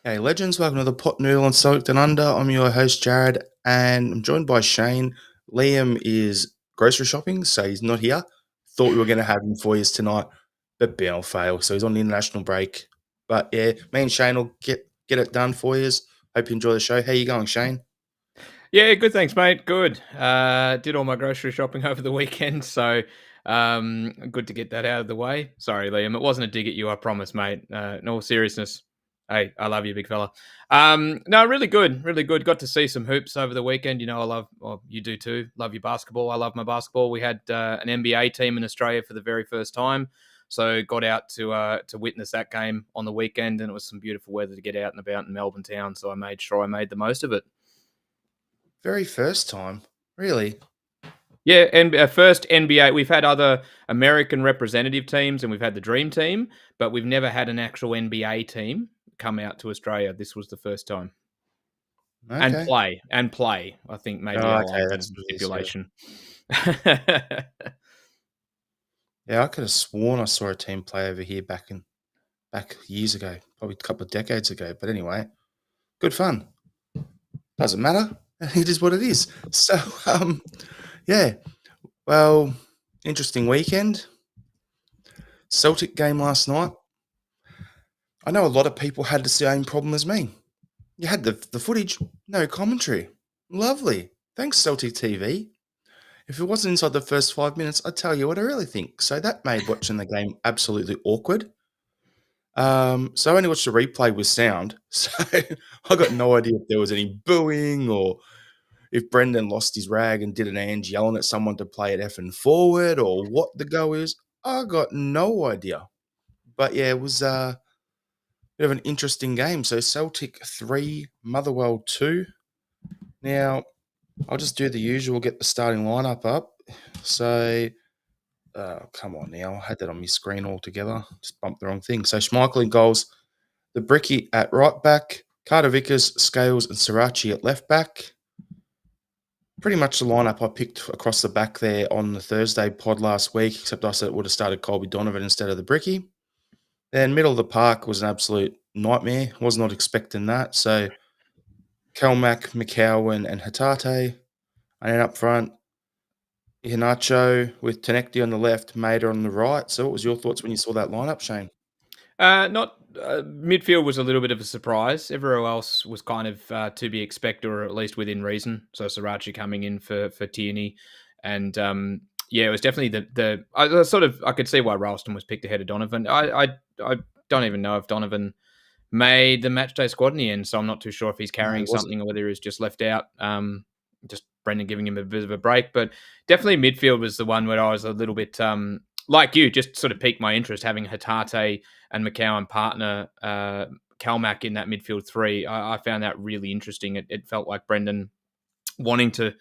Hey, legends, welcome to the Pot Noodle on Celtic Down Under. I'm your host, Jared, and I'm joined by Shane. Liam is grocery shopping, so he's not here. Thought we were going to have him for you tonight, but Bell failed, so he's on the international break. But yeah, me and Shane will get it done for you. Hope you enjoy the show. How you going, Shane? Yeah, good. Thanks, mate. Good. Did all my grocery shopping over the weekend, so good to get that out of the way. Sorry, Liam, it wasn't a dig at you. I promise, mate. In all seriousness, hey, I love you, big fella. No, really good, really good. Got to see some hoops over the weekend. You know, I love. Well, you do too. Love your basketball. I love my basketball. We had an NBA team in Australia for the very first time. So got out to witness that game on the weekend, and it was some beautiful weather to get out and about in Melbourne town. So I made sure I made the most of it. Very first time, really. Yeah, and first NBA. We've had other American representative teams, and we've had the Dream Team, but we've never had an actual NBA team come out to Australia. This was the first time, and Okay. play. I think maybe Oh, I'll okay, add that as that's a what it is. Yeah, stipulation. yeah. I could have sworn I saw a team play over here back years ago, probably a couple of decades ago. But anyway, good fun. Doesn't matter. It is what it is. So, yeah. Well, interesting weekend. Celtic game last night. I know a lot of people had the same problem as me. You had the footage, no commentary. Lovely. Thanks, Celtic TV. If it wasn't inside the first 5 minutes, I'd tell you what I really think. So that made watching the game absolutely awkward. So I only watched the replay with sound. So I got no idea if there was any booing or if Brendan lost his rag and did an Ange yelling at someone to play it effing forward or what the go is. I got no idea. But yeah, it was a bit of an interesting game. So Celtic 3, Motherwell 2. Now, I'll just do the usual, get the starting lineup up. So, come on now. I had that on my screen altogether. Just bumped the wrong thing. So, Schmeichel in goals. The Bricky at right back. Carter Vickers, Scales, and Srirachi at left back. Pretty much the lineup I picked across the back there on the Thursday pod last week, except I said it would have started Colby Donovan instead of the Bricky. Then middle of the park was an absolute nightmare. Was not expecting that. So Kelmac, McCowan, and Hatate. And then up front, Iheanacho with Tenecti on the left, Mater on the right. So what was your thoughts when you saw that lineup, Shane? Not midfield was a little bit of a surprise. Everywhere else was kind of to be expected, or at least within reason. So Srirachi coming in for Tierney, and yeah, it was definitely I could see why Ralston was picked ahead of Donovan. I don't even know if Donovan made the matchday squad in the end, so I'm not too sure if he's No, carrying it wasn't. something or whether he's just left out. Just Brendan giving him a bit of a break, but definitely midfield was the one where I was a little bit like you, just sort of piqued my interest having Hatate and McCowan partner Calmac in that midfield three. I found that really interesting. It felt like Brendan wanting to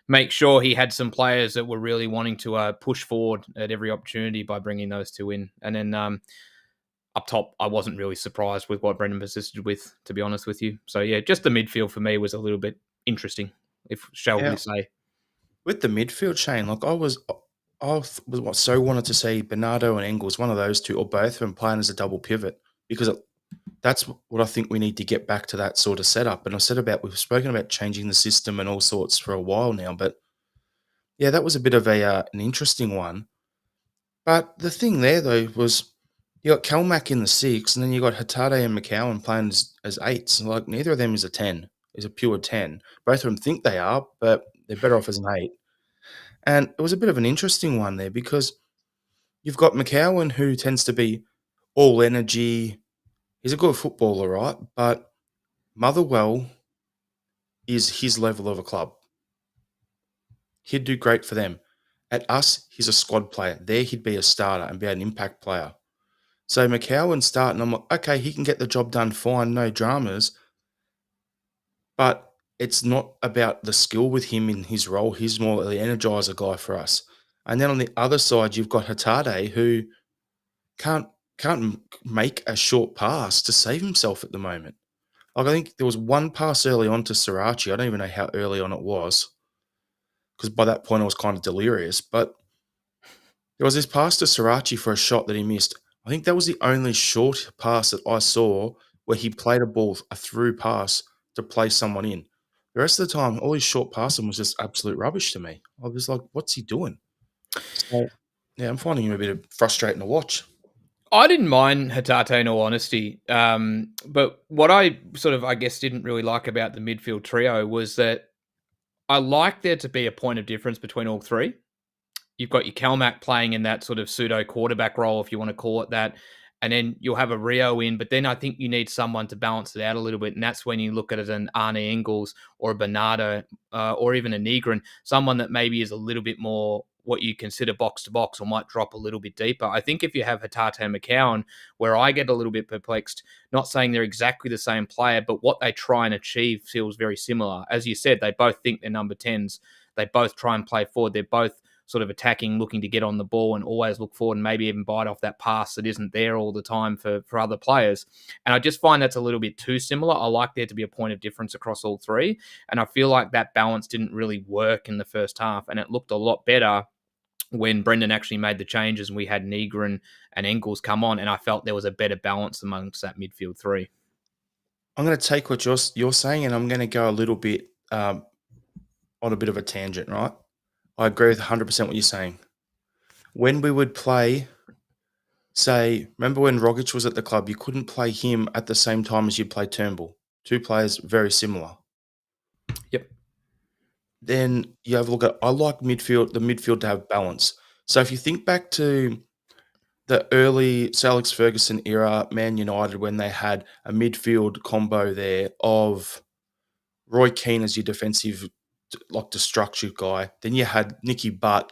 make sure he had some players that were really wanting to push forward at every opportunity by bringing those two in. And then up top, I wasn't really surprised with what Brendan persisted with, to be honest with you. So yeah, just the midfield for me was a little bit interesting, if shall we Yeah, say. with the midfield, Shane, like so wanted to see Bernardo and Engels, one of those two, or both of them playing as a double pivot, because that's what I think we need to get back to, that sort of setup. And we've spoken about changing the system and all sorts for a while now, but yeah, that was a bit of an interesting one. But the thing there though was you got Kelmac in the six, and then you got Hatate and McCowan playing as eights. Like neither of them is a 10, is a pure 10. Both of them think they are, but they're better off as an eight. And it was a bit of an interesting one there because you've got McCowan, who tends to be all energy. He's a good footballer, right? But Motherwell is his level of a club. He'd do great for them. At us, he's a squad player. There, he'd be a starter and be an impact player. So McCowan starting, I'm like, okay, he can get the job done fine, no dramas. But it's not about the skill with him in his role. He's more the energizer guy for us. And then on the other side, you've got Hatate, who can't can't make a short pass to save himself at the moment. Like I think there was one pass early on to Srirachi. I don't even know how early on it was because by that point I was kind of delirious. But there was this pass to Srirachi for a shot that he missed. I think that was the only short pass that I saw where he played a ball, a through pass to play someone in. The rest of the time, all his short passing was just absolute rubbish to me. I was like, what's he doing? So, yeah, I'm finding him a bit frustrating to watch. I didn't mind Hatate in all honesty, but what I sort of, I guess, didn't really like about the midfield trio was that I like there to be a point of difference between all three. You've got your Calmac playing in that sort of pseudo quarterback role, if you want to call it that. And then you'll have a Rio in, but then I think you need someone to balance it out a little bit. And that's when you look at it an Arne Engels or a Bernardo or even a Negrin, someone that maybe is a little bit more what you consider box to box or might drop a little bit deeper. I think if you have Hatate and McCowan, where I get a little bit perplexed, not saying they're exactly the same player, but what they try and achieve feels very similar. As you said, they both think they're number 10s. They both try and play forward. They're both sort of attacking, looking to get on the ball and always look forward and maybe even bite off that pass that isn't there all the time for other players. And I just find that's a little bit too similar. I like there to be a point of difference across all three. And I feel like that balance didn't really work in the first half. And it looked a lot better when Brendan actually made the changes and we had Negrin and Engels come on. And I felt there was a better balance amongst that midfield three. I'm going to take what you're saying, and I'm going to go a little bit on a bit of a tangent, right? I agree with 100% what you're saying. When we would play, say, remember when Rodgers was at the club, you couldn't play him at the same time as you play Turnbull. Two players very similar. Yep. Then you have a look at, I like the midfield to have balance. So if you think back to the early Sir Alex Ferguson era, Man United, when they had a midfield combo there of Roy Keane as your defensive, like destructive guy. Then you had Nicky Butt,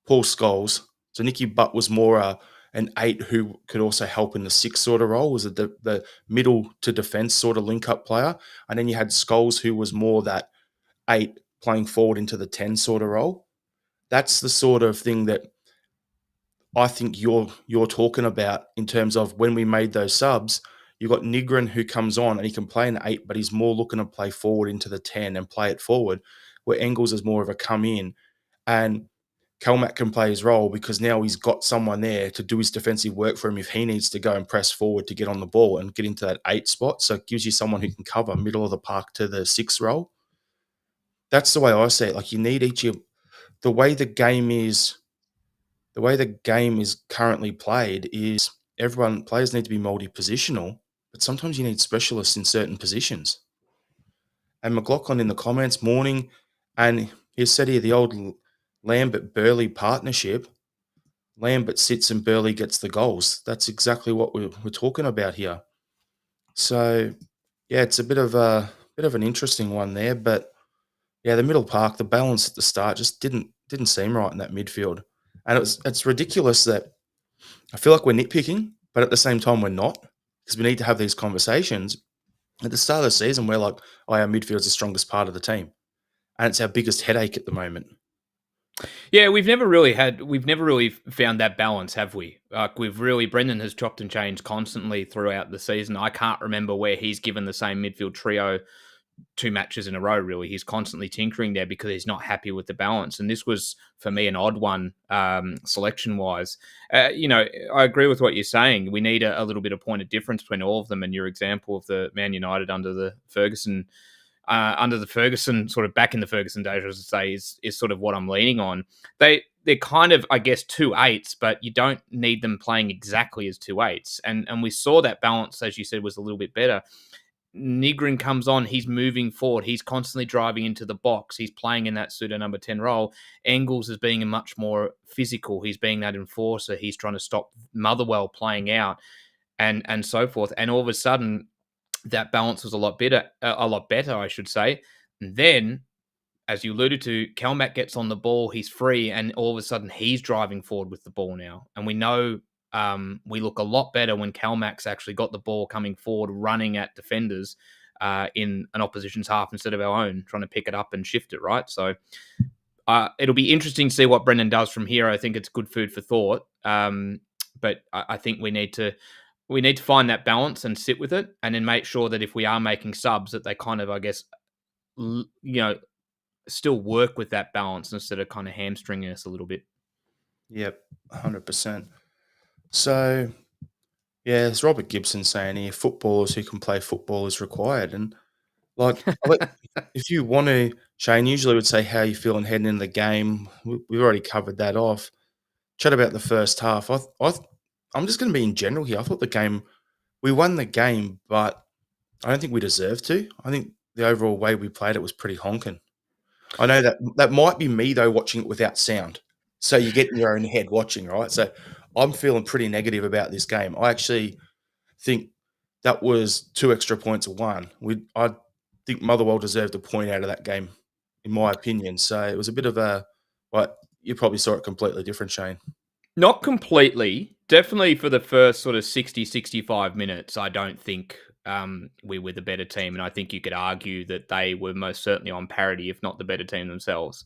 Paul Scholes. So Nicky Butt was more an 8 who could also help in the 6 sort of role, was the middle to defense sort of link up player. And then you had Scholes, who was more that 8 playing forward into the 10 sort of role. That's the sort of thing that I think you're talking about in terms of when we made those subs. You've got Nigrin who comes on and he can play an 8, but he's more looking to play forward into the 10 and play it forward, where Engels is more of a come in. And Kelmac can play his role because now he's got someone there to do his defensive work for him if he needs to go and press forward to get on the ball and get into that 8 spot. So it gives you someone who can cover middle of the park to the 6 role. That's the way I see it. Like you need the way the game is currently played is players need to be multi-positional, but sometimes you need specialists in certain positions. And McLaughlin in the comments morning, and he said here the old Lambert-Burley partnership. Lambert sits and Burley gets the goals. That's exactly what we're talking about here. So, yeah, it's a bit of an interesting one there, but yeah, the middle park, the balance at the start just didn't seem right in that midfield, and it's ridiculous that I feel like we're nitpicking, but at the same time we're not, because we need to have these conversations. At the start of the season, we're like, "Oh, our midfield's the strongest part of the team," and it's our biggest headache at the moment. Yeah, we've never really found that balance, have we? Like Brendan has chopped and changed constantly throughout the season. I can't remember where he's given the same midfield trio 2 matches in a row, really. He's constantly tinkering there because he's not happy with the balance. And this was, for me, an odd one selection-wise. I agree with what you're saying. We need a little bit of point of difference between all of them. And your example of the Man United under the Ferguson sort of back in the Ferguson days, I should say, is sort of what I'm leaning on. They're kind of, I guess, 2 8s, but you don't need them playing exactly as 2 8s. And we saw that balance, as you said, was a little bit better. Nigrin comes on, he's moving forward, he's constantly driving into the box, he's playing in that pseudo number 10 role. Engels is being a much more physical, he's being that enforcer, he's trying to stop Motherwell playing out and so forth. And all of a sudden, that balance was a lot better, I should say. And then, as you alluded to, Kelmac gets on the ball, he's free, and all of a sudden he's driving forward with the ball now. And we know we look a lot better when Kelmac's actually got the ball coming forward, running at defenders in an opposition's half instead of our own, trying to pick it up and shift it, right? So it'll be interesting to see what Brendan does from here. I think it's good food for thought. But I think we need to find that balance and sit with it, and then make sure that if we are making subs, that they kind of, I guess, still work with that balance instead of kind of hamstringing us a little bit. Yep, 100%. So Yeah, it's Robert Gibson saying here, footballers who can play football is required. And like, I let, if you want to, Shane, usually would say how you feeling heading into the game. We've already covered that off. Chat about the first half. I'm just going to be in general here. I thought the game, we won the game, but I don't think we deserved to. I think the overall way we played it was pretty honking. I know that might be me though watching it without sound. So you get in your own head watching, right? So I'm feeling pretty negative about this game. I actually think that was 2 extra points of one. I think Motherwell deserved a point out of that game, in my opinion. So it was a bit of a, but you probably saw it completely different, Shane. Not completely. Definitely for the first sort of 60, 65 minutes, I don't think we were the better team. And I think you could argue that they were most certainly on parity, if not the better team themselves.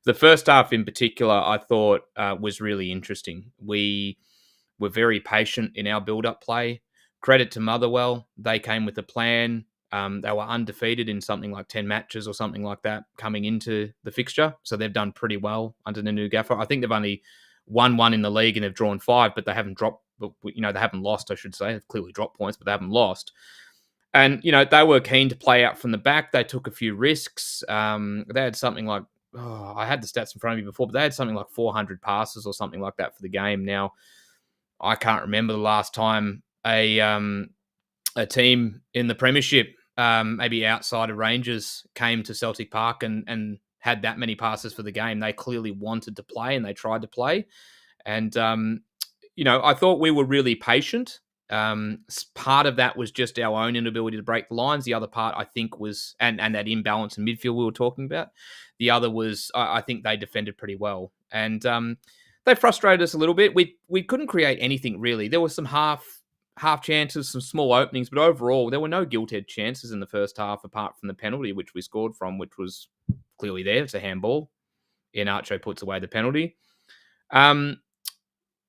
The first half in particular, I thought was really interesting. We were very patient in our build-up play. Credit to Motherwell. They came with a plan. They were undefeated in something like 10 matches or something like that coming into the fixture. So they've done pretty well under the new gaffer. I think they've only won one in the league and they've drawn 5, but they haven't dropped, they haven't lost, I should say. They've clearly dropped points, but they haven't lost. And, they were keen to play out from the back. They took a few risks. They had something like, I had the stats in front of me before, but they had something like 400 passes or something like that for the game. Now, I can't remember the last time a team in the Premiership, maybe outside of Rangers, came to Celtic Park and had that many passes for the game. They clearly wanted to play and they tried to play. And, I thought we were really patient. Part of that was just our own inability to break the lines. The other part, I think, was, and that imbalance in midfield we were talking about. The other was, I think they defended pretty well. And they frustrated us a little bit. We couldn't create anything really. There were some half chances, some small openings, but overall there were no gilt-edged chances in the first half apart from the penalty which we scored from, which was clearly there. It's a handball. Iheanacho puts away the penalty.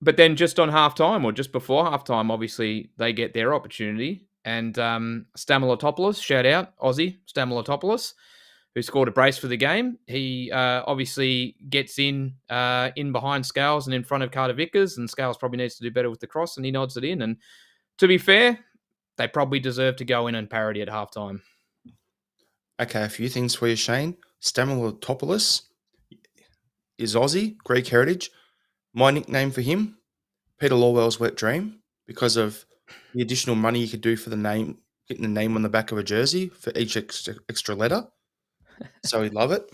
But then just on halftime or just before halftime, obviously they get their opportunity. And Stamilotopoulos, shout out, Aussie Stamilotopoulos, who scored a brace for the game. He obviously gets in behind Scales and in front of Carter Vickers, and Scales probably needs to do better with the cross, and he nods it in. And to be fair, they probably deserve to go in and parody at halftime. Okay, a few things for you, Shane. Stamilotopoulos is Aussie, Greek heritage. My nickname for him, Peter Lawwell's wet dream, because of the additional money you could do for the name, getting the name on the back of a jersey for each extra letter. So he'd love it.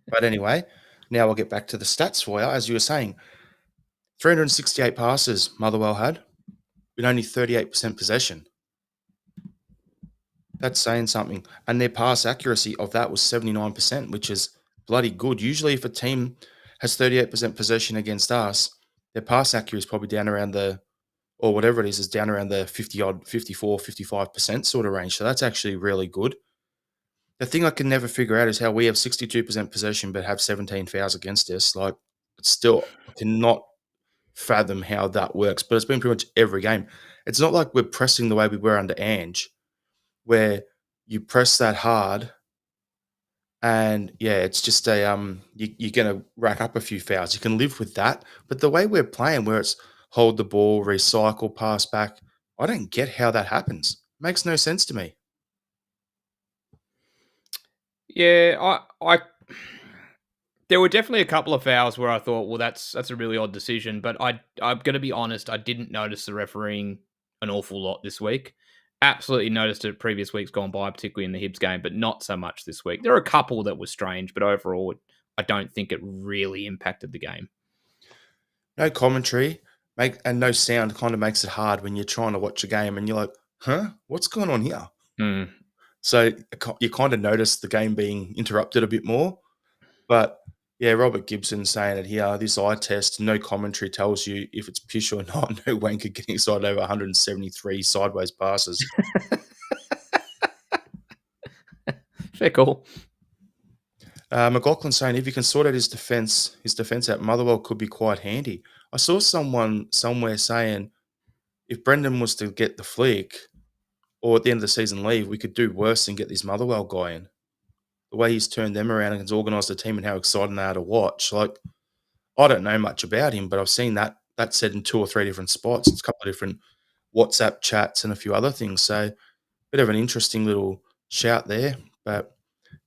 But anyway, now I'll get back to the stats for you. As you were saying, 368 passes Motherwell had, with only 38% possession. That's saying something. And their pass accuracy of that was 79%, which is bloody good. Usually if a team has 38% possession against us, their pass accuracy is probably down around or whatever it is down around the 50-odd, 54, 55% sort of range. So that's actually really good. The thing I can never figure out is how we have 62% possession but have 17 fouls against us. Like, it's still, I cannot fathom how that works. But it's been pretty much every game. It's not like we're pressing the way we were under Ange, where you press that hard and, yeah, it's just you're going to rack up a few fouls. You can live with that. But the way we're playing, where it's hold the ball, recycle, pass back, I don't get how that happens. It makes no sense to me. Yeah, I there were definitely a couple of fouls where I thought, well, that's a really odd decision. But I'm going to be honest, I didn't notice the refereeing an awful lot this week. Absolutely noticed it previous weeks gone by, particularly in the Hibs game, but not so much this week. There are a couple that were strange, but overall, I don't think it really impacted the game. No commentary and no sound kind of makes it hard when you're trying to watch a game and you're like, huh, what's going on here? Mm. So you kind of notice the game being interrupted a bit more. But yeah, Robert Gibson saying it here, this eye test, no commentary tells you if it's pish or not. No wanker getting inside over 173 sideways passes. Fair call. McLaughlin saying if he can sort out his defense out, Motherwell could be quite handy. I saw someone somewhere saying if Brendan was to get the flick or at the end of the season leave, we could do worse than get this Motherwell guy in. The way he's turned them around and has organised the team and how exciting they are to watch. Like, I don't know much about him, but I've seen that said in 2 or 3 different spots. It's a couple of different WhatsApp chats and a few other things. So bit of an interesting little shout there. But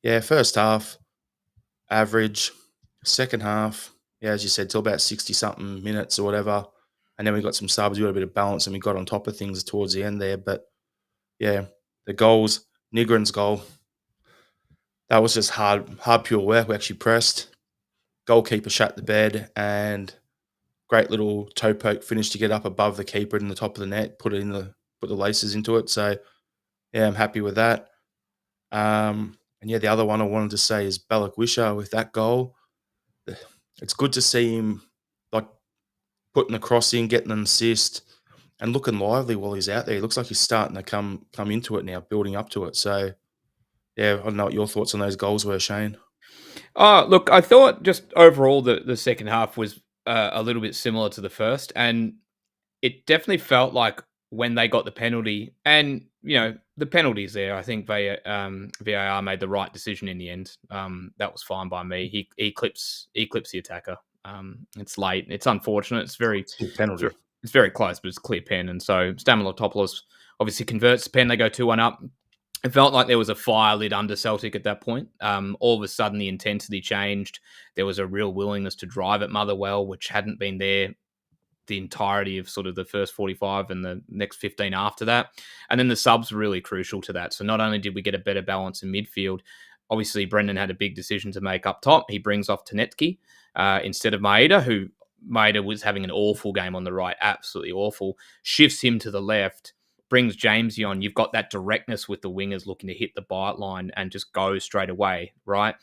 yeah, first half average, second half, yeah, as you said, till about 60 something minutes or whatever. And then we got some subs, we got a bit of balance, and we got on top of things towards the end there. But yeah, the goals, Nigrin's goal, that was just hard pure work. We actually pressed. Goalkeeper shut the bed, and great little toe poke finish to get up above the keeper in the top of the net, put the laces into it. So yeah, I'm happy with that. And yeah, the other one I wanted to say is Balak with that goal. It's good to see him like putting the cross in, getting an assist, and looking lively while he's out there. He looks like he's starting to come into it now, building up to it. So yeah, I don't know what your thoughts on those goals were, Shane. Oh, look, I thought just overall the second half was a little bit similar to the first, and it definitely felt like when they got the penalty, and the penalties there, I think VAR made the right decision in the end. That was fine by me. He clips the attacker. It's late. It's unfortunate. It's a penalty. It's very close, but it's a clear pen, and so Stamalotopoulos obviously converts the pen. They go 2-1 up. It felt like there was a fire lit under Celtic at that point. All of a sudden, the intensity changed. There was a real willingness to drive at Motherwell, which hadn't been there the entirety of sort of the first 45 and the next 15 after that. And then the subs were really crucial to that. So not only did we get a better balance in midfield, obviously Brendan had a big decision to make up top. He brings off Tanetki instead of Maeda, who Maeda was having an awful game on the right, absolutely awful, shifts him to the left, brings Jamesy on. You've got that directness with the wingers looking to hit the bite line and just go straight away, right?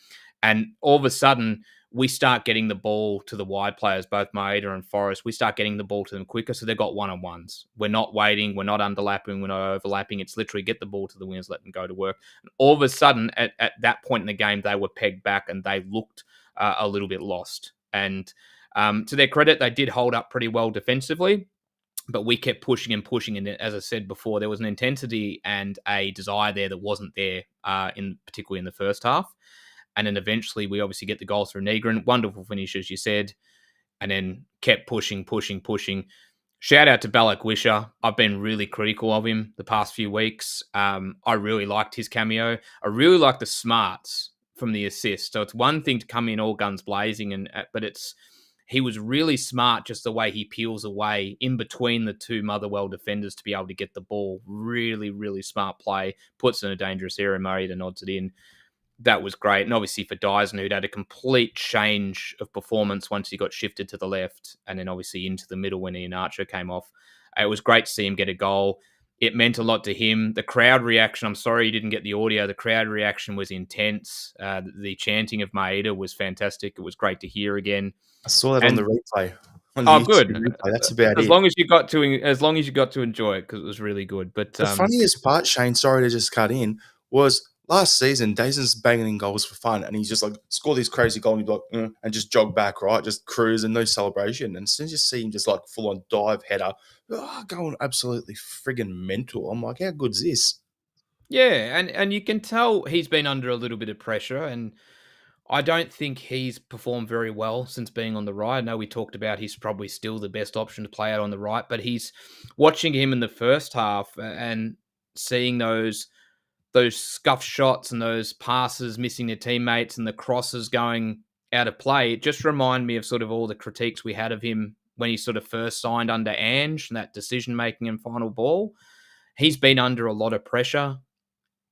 And all of a sudden, we start getting the ball to the wide players, both Maeda and Forrest. We start getting the ball to them quicker, so they've got one-on-ones. We're not waiting. We're not underlapping. We're not overlapping. It's literally get the ball to the wingers, let them go to work. And all of a sudden, at that point in the game, they were pegged back and they looked a little bit lost. And to their credit, they did hold up pretty well defensively, but we kept pushing and pushing. And as I said before, there was an intensity and a desire there that wasn't there, particularly in the first half. And then eventually we obviously get the goal through Negrin. Wonderful finish, as you said. And then kept pushing. Shout out to Balak Wisher. I've been really critical of him the past few weeks. I really liked his cameo. I really like the smarts from the assist. So it's one thing to come in all guns blazing, but he was really smart just the way he peels away in between the two Motherwell defenders to be able to get the ball. Really, really smart play. Puts in a dangerous area. Murray nods it in. That was great. And obviously for Dyson, who'd had a complete change of performance once he got shifted to the left and then obviously into the middle when Ian Archer came off. It was great to see him get a goal. It meant a lot to him. The crowd reaction, I'm sorry you didn't get the audio. The crowd reaction was intense. The chanting of Maeda was fantastic. It was great to hear again. I saw that on the replay. Good. Replay. That's about as it. Long as you got to enjoy it, because it was really good. But the funniest part, Shane, sorry to just cut in, was last season, Dazon's banging in goals for fun, and he's just like, score this crazy goal, and he'd be like, and just jog back, right? Just cruise and no celebration. And as soon as you see him just like full on dive header, going absolutely friggin' mental. I'm like, how good's this? Yeah, and you can tell he's been under a little bit of pressure, and I don't think he's performed very well since being on the right. I know we talked about he's probably still the best option to play out on the right, but he's watching him in the first half and seeing those scuff shots and those passes missing their teammates and the crosses going out of play. It just reminded me of sort of all the critiques we had of him when he sort of first signed under Ange and that decision making and final ball. He's been under a lot of pressure.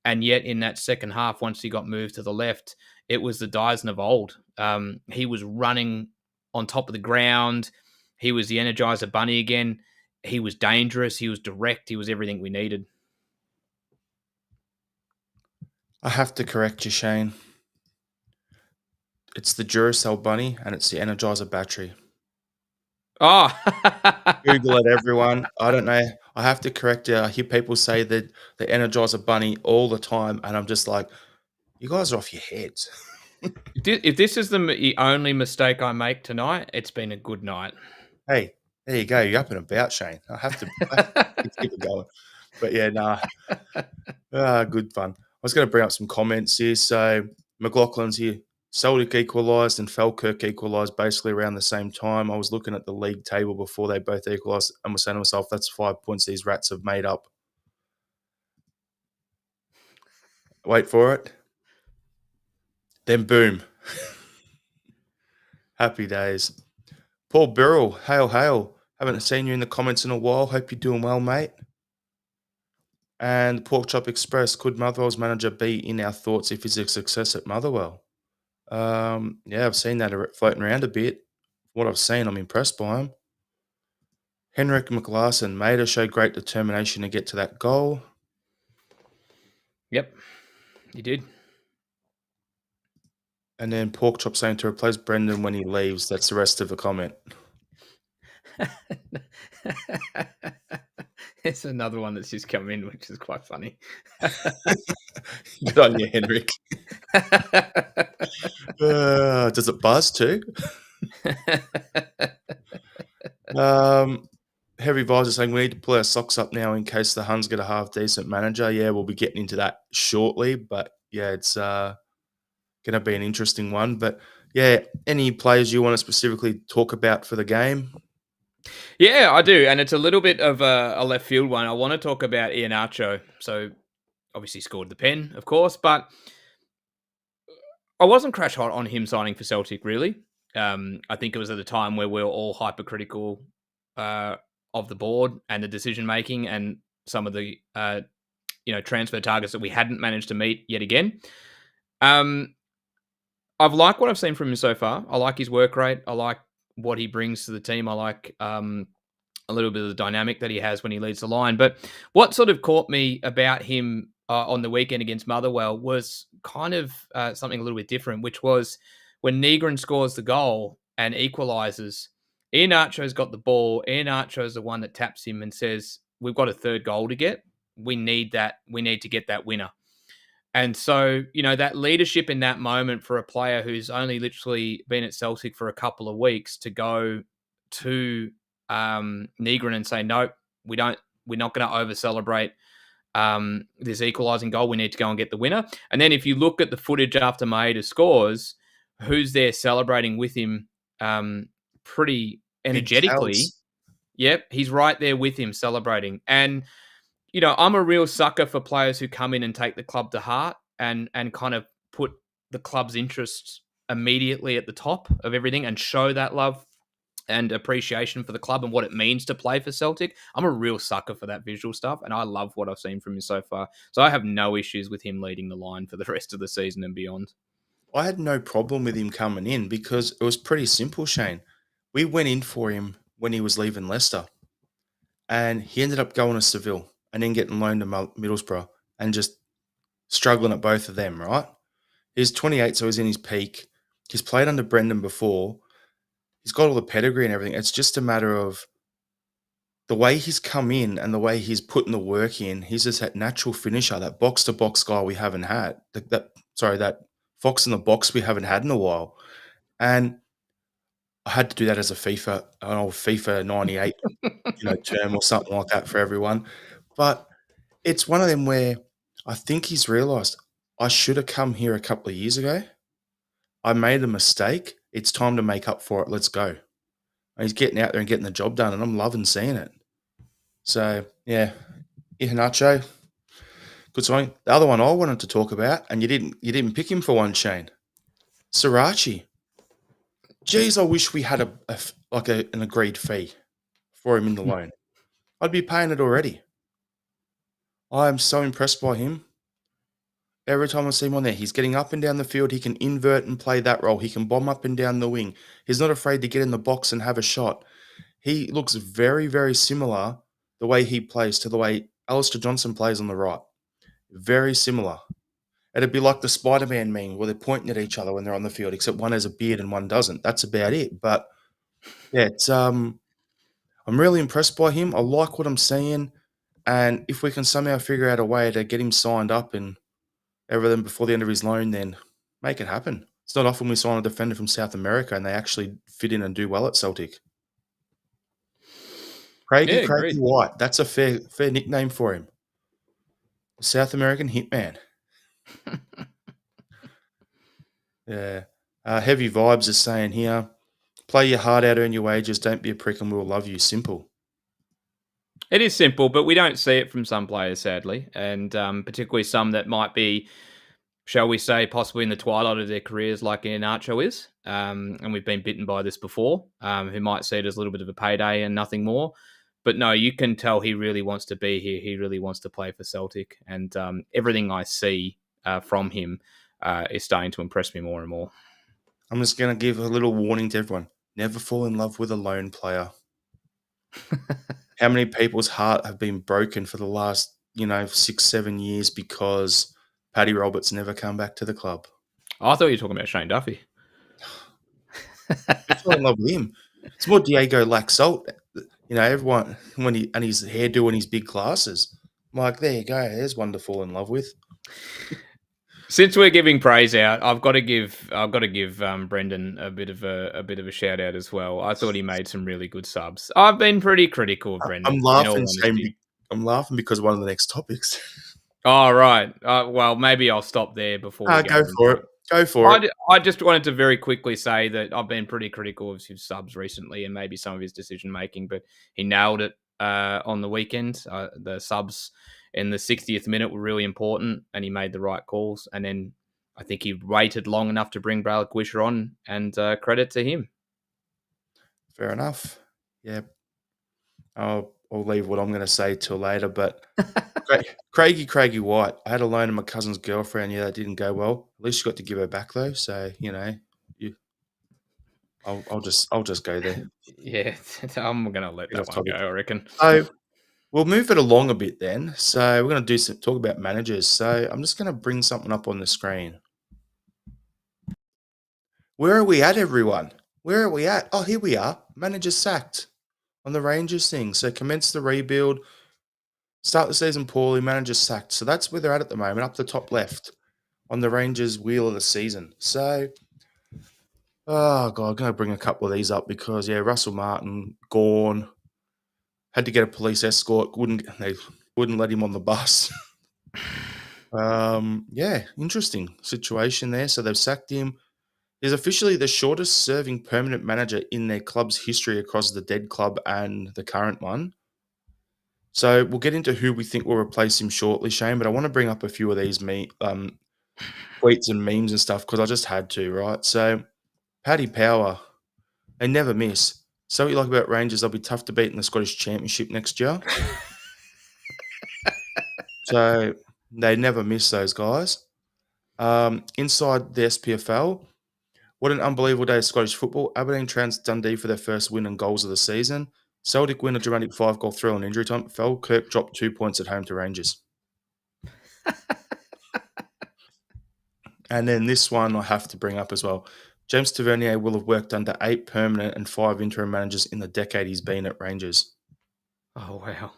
And yet in that second half, once he got moved to the left, it was the Dyson of old. He was running on top of the ground. He was the Energizer Bunny again. He was dangerous. He was direct. He was everything we needed. I have to correct you, Shane. It's the Duracell Bunny and it's the Energizer battery. Oh, Google it, everyone. I don't know. I have to correct you. I hear people say that the Energizer Bunny all the time, and I'm just like, you guys are off your heads. If this is the only mistake I make tonight, it's been a good night. Hey, there you go. You're up and about, Shane. I have to keep it going. But yeah, nah. Good fun. I was going to bring up some comments here. So McLaughlin's here. Celtic equalised and Falkirk equalised basically around the same time. I was looking at the league table before they both equalised and was saying to myself, that's 5 points these rats have made up. Wait for it. Then boom. Happy days. Paul Burrell, hail, hail. Haven't seen you in the comments in a while. Hope you're doing well, mate. And Pork Chop Express, could Motherwell's manager be in our thoughts if he's a success at Motherwell? Yeah, I've seen that floating around a bit. What I've seen, I'm impressed by him. Henrik McLaughlin, Mater showed great determination to get to that goal. Yep, he did. And then Pork Chop saying to replace Brendan when he leaves. That's the rest of the comment. It's another one that's just come in, which is quite funny. Good on you, Henrik. Does it buzz too? Heavy Visor saying we need to pull our socks up now in case the Huns get a half decent manager. Yeah, we'll be getting into that shortly, but yeah, it's going to be an interesting one. But yeah, any players you want to specifically talk about for the game? Yeah, I do, and it's a little bit of a left field one. I want to talk about Ian Archo. So obviously scored the pen, of course, but I wasn't crash hot on him signing for Celtic, really. I think it was at a time where we were all hypercritical of the board and the decision making and some of the transfer targets that we hadn't managed to meet yet again. I've liked what I've seen from him so far. I like his work rate. I like what he brings to the team. I like a little bit of the dynamic that he has when he leads the line. But what sort of caught me about him on the weekend against Motherwell was kind of something a little bit different, which was when Negrin scores the goal and equalises, Ian Archo's got the ball. Ian Archo's the one that taps him and says, we've got a third goal to get. We need that. We need to get that winner. And so, that leadership in that moment for a player who's only literally been at Celtic for a couple of weeks to go to Negrin and say, no, we're not going to over celebrate this equalising goal. We need to go and get the winner. And then if you look at the footage after Maeda scores, who's there celebrating with him pretty energetically. Yep, he's right there with him celebrating. And I'm a real sucker for players who come in and take the club to heart and kind of put the club's interests immediately at the top of everything and show that love and appreciation for the club and what it means to play for Celtic. I'm a real sucker for that visual stuff, and I love what I've seen from him so far. So I have no issues with him leading the line for the rest of the season and beyond. I had no problem with him coming in because it was pretty simple, Shane. We went in for him when he was leaving Leicester, and he ended up going to Seville and then getting loaned to Middlesbrough and just struggling at both of them, right? He's 28, so he's in his peak. He's played under Brendan before. He's got all the pedigree and everything. It's just a matter of the way he's come in and the way he's putting the work in. He's just that natural finisher, that box-to-box guy we haven't had. That fox in the box we haven't had in a while. And I had to do that as an old FIFA 98 term or something like that for everyone. But it's one of them where I think he's realised I should have come here a couple of years ago. I made a mistake. It's time to make up for it. Let's go. And he's getting out there and getting the job done, and I'm loving seeing it. So, yeah, Iheanacho, good signing. The other one I wanted to talk about, and you didn't pick him for one, Shane. Sriracha. Geez, I wish we had an agreed fee for him in the loan. I'd be paying it already. I am so impressed by him. Every time I see him on there, he's getting up and down the field. He can invert and play that role. He can bomb up and down the wing. He's not afraid to get in the box and have a shot. He looks very, very similar, the way he plays, to the way Alistair Johnson plays on the right. Very similar. It'd be like the Spider-Man meme where they're pointing at each other when they're on the field, except one has a beard and one doesn't. That's about it. But yeah, I'm really impressed by him. I like what I'm seeing. And if we can somehow figure out a way to get him signed up and everything before the end of his loan, then make it happen. It's not often we sign a defender from South America and they actually fit in and do well at Celtic. Craigie White. That's a fair nickname for him. South American hitman. Yeah. Heavy Vibes is saying here, play your heart out, earn your wages, don't be a prick and we'll love you. Simple. It is simple, but we don't see it from some players, sadly, and particularly some that might be, shall we say, possibly in the twilight of their careers, like Iheanacho is. And we've been bitten by this before, who might see it as a little bit of a payday and nothing more. But no, you can tell he really wants to be here. He really wants to play for Celtic. And everything I see from him is starting to impress me more and more. I'm just going to give a little warning to everyone. Never fall in love with a lone player. How many people's heart have been broken for the last, 6-7 years because Paddy Roberts never come back to the club? I thought you were talking about Shane Duffy. I fell in love with him. It's more Diego Laxalt. Everyone and his hairdo and his big glasses. I'm like, there you go. There's one to fall in love with. Since we're giving praise out, I've got to give Brendan a bit of a shout out as well. I thought he made some really good subs. I've been pretty critical of Brendan. I'm laughing. I'm laughing because of one of the next topics. Oh right. Well, maybe I'll stop there before we go for it. Go for it. I just wanted to very quickly say that I've been pretty critical of his subs recently and maybe some of his decision making, but he nailed it on the weekend. The subs in the 60th minute were really important, and he made the right calls. And then I think he waited long enough to bring Brad Wisher on, and credit to him. Fair enough. Yeah. I'll leave what I'm going to say till later, but Craigie White. I had a loan of my cousin's girlfriend. Yeah, that didn't go well. At least you got to give her back though. So I'll just go there. Yeah, I'm going to let that one go, I reckon. So we'll move it along a bit then. So we're going to talk about managers. So I'm just going to bring something up on the screen. Where are we at, everyone? Where are we at? Oh, here we are. Manager sacked on the Rangers thing. So commence the rebuild. Start the season poorly, manager sacked. So that's where they're at the moment, up the top left on the Rangers wheel of the season. So, oh God, I'm going to bring a couple of these up because, Russell Martin, gone. Had to get a police escort. They wouldn't let him on the bus. Interesting situation there. So they've sacked him. He's officially the shortest serving permanent manager in their club's history across the dead club and the current one. So we'll get into who we think will replace him shortly, Shane, but I want to bring up a few of these tweets and memes and stuff because I just had to, right? So Paddy Power, they never miss. So what you like about Rangers, they'll be tough to beat in the Scottish Championship next year. So they never miss those guys. Inside the SPFL, what an unbelievable day of Scottish football. Aberdeen trounced Dundee for their first win and goals of the season. Celtic win a dramatic 5-goal thrill in injury time. Falkirk dropped 2 points at home to Rangers. And then this one I have to bring up as well. James Tavernier will have worked under 8 permanent and 5 interim managers in the decade he's been at Rangers. Oh, wow.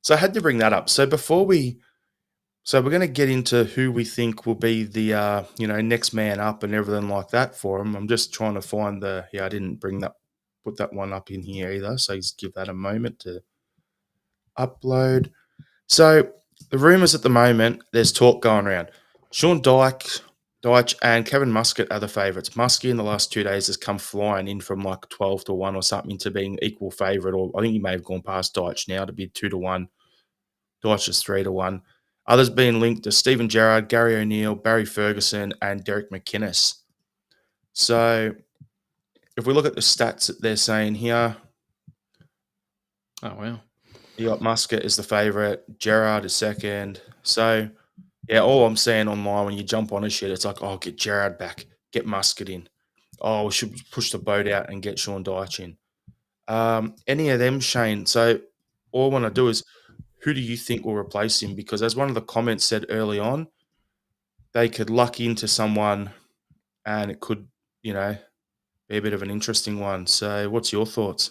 So I had to bring that up. So we're going to get into who we think will be the, next man up and everything like that for him. I'm just trying to find I didn't put that one up in here either. So just give that a moment to upload. So the rumours at the moment, there's talk going around. Sean Dyche and Kevin Muscat are the favourites. Muskie in the last 2 days has come flying in from like 12 to 1 or something to being equal favourite. Or I think he may have gone past Dyche now to be 2 to 1. Dyche is 3 to 1. Others being linked to Stephen Gerrard, Gary O'Neill, Barry Ferguson, and Derek McInnes. So if we look at the stats that they're saying here. Oh, wow. You got Muscat is the favourite. Gerrard is second. So, all I'm saying online when you jump on a shit, it's like, get Gerrard back. Get Muscat in. Oh, we should push the boat out and get Sean Dyche in. Any of them, Shane? So all I want to do is, who do you think will replace him? Because as one of the comments said early on, they could luck into someone and it could, be a bit of an interesting one. So what's your thoughts?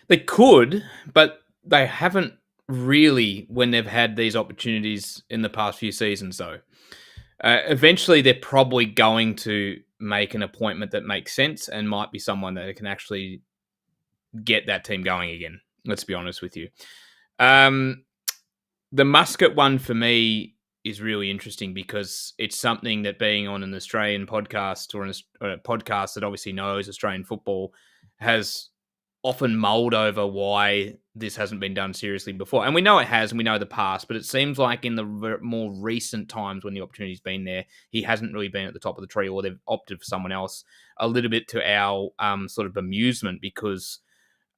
They could, but they haven't really when they've had these opportunities in the past few seasons, though. Eventually, they're probably going to make an appointment that makes sense and might be someone that can actually get that team going again. Let's be honest with you. The Muscat one for me, is really interesting because it's something that being on an Australian podcast or a podcast that obviously knows Australian football has often mulled over why this hasn't been done seriously before. And we know it has, and we know the past, but it seems like in the more recent times when the opportunity's been there, he hasn't really been at the top of the tree, or they've opted for someone else, a little bit to our sort of amusement because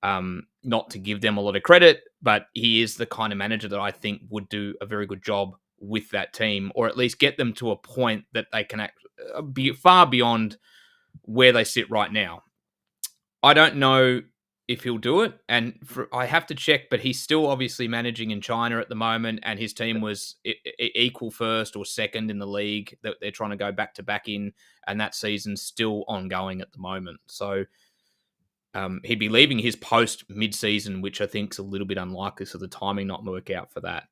not to give them a lot of credit, but he is the kind of manager that I think would do a very good job with that team, or at least get them to a point that they can be far beyond where they sit right now. I don't know if he'll do it, and I have to check, but he's still obviously managing in China at the moment, and his team was equal first or second in the league that they're trying to go back to back in, and that season's still ongoing at the moment. So he'd be leaving his post mid-season, which I think is a little bit unlikely, so the timing not work out for that.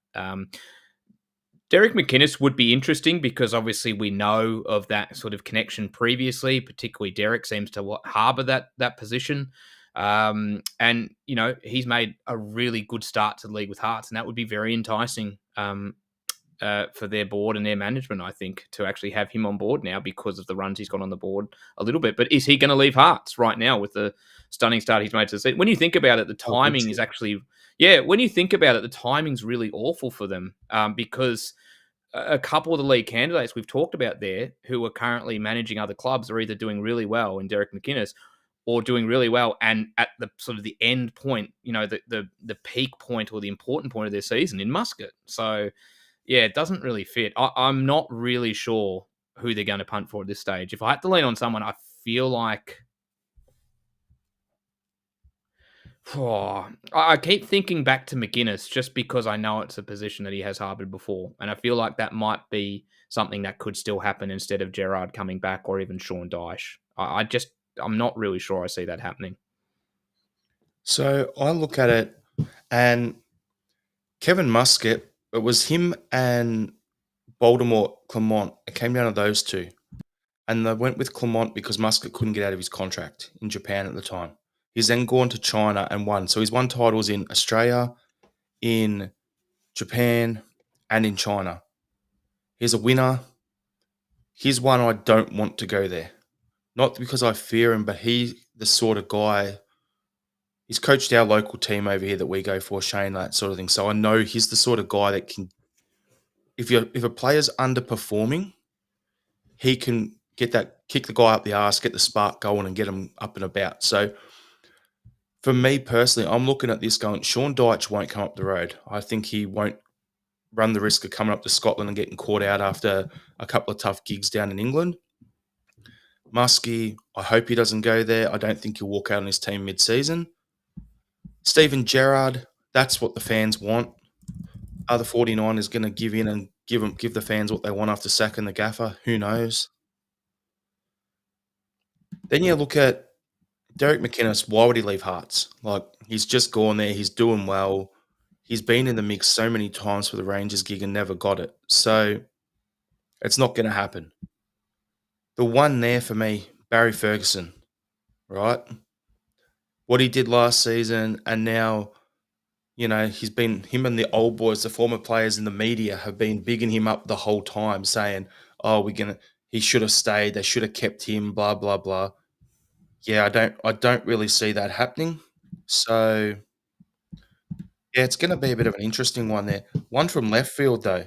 Derek McInnes would be interesting because obviously we know of that sort of connection previously. Particularly Derek seems to harbour that position, and you know he's made a really good start to the league with Hearts, and that would be very enticing for their board and their management, I think, to actually have him on board now because of the runs he's got on the board a little bit. But is he going to leave Hearts right now with the stunning start he's made to the season? When you think about it, the timing is actually, when you think about it, the timing's really awful for them because a couple of the league candidates we've talked about there who are currently managing other clubs are either doing really well in Derek McInnes or doing really well and at the sort of the end point, you know, the peak point or the important point of their season in Muscat. So yeah, it doesn't really fit. I'm not really sure who they're going to punt for at this stage. If I had to lean on someone, I feel like I keep thinking back to McInnes just because I know it's a position that he has harboured before. And I feel like that might be something that could still happen instead of Gerrard coming back or even Sean Dyche. I'm not really sure I see that happening. So I look at it, and Kevin Muscat, it was him and Baltimore Clement. It came down to those two. And they went with Clement because Muscat couldn't get out of his contract in Japan at the time. He's then gone to China and won. So he's won titles in Australia, in Japan, and in China. He's a winner. He's one I don't want to go there. Not because I fear him, but he's the sort of guy. He's coached our local team over here that we go for, Shane, that sort of thing. So I know he's the sort of guy that can, if a player's underperforming, he can kick the guy up the arse, get the spark going, and get him up and about. So for me personally, I'm looking at this going, Sean Dyche won't come up the road. I think he won't run the risk of coming up to Scotland and getting caught out after a couple of tough gigs down in England. Muskie, I hope he doesn't go there. I don't think he'll walk out on his team mid-season. Steven Gerrard, that's what the fans want. Are the 49ers going to give in and give the fans what they want after sacking the gaffer? Who knows? Then you look at Derek McInnes. Why would he leave Hearts? Like, he's just gone there. He's doing well. He's been in the mix so many times for the Rangers gig and never got it. So it's not going to happen. The one there for me, Barry Ferguson, right? What he did last season, and now, you know, him and the old boys, the former players in the media have been bigging him up the whole time, saying, oh, he should have stayed. They should have kept him, blah, blah, blah. Yeah, I don't really see that happening. So yeah, it's going to be a bit of an interesting one there. One from left field, though.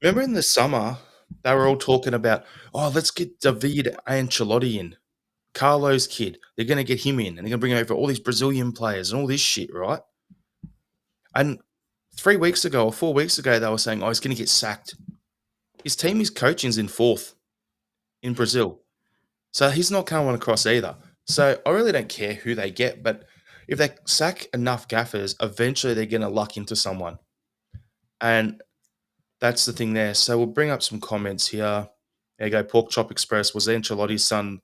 Remember in the summer, they were all talking about, oh, let's get David Ancelotti in. Carlo's kid. They're going to get him in, and they're going to bring over all these Brazilian players and all this shit, right? And 3 weeks ago or 4 weeks ago, they were saying, oh, he's going to get sacked. His team is coaching's in fourth in Brazil. So he's not coming across either. So I really don't care who they get, but if they sack enough gaffers, eventually they're going to luck into someone. And that's the thing there. So we'll bring up some comments here. There you go. Pork Chop Express was Ancelotti's son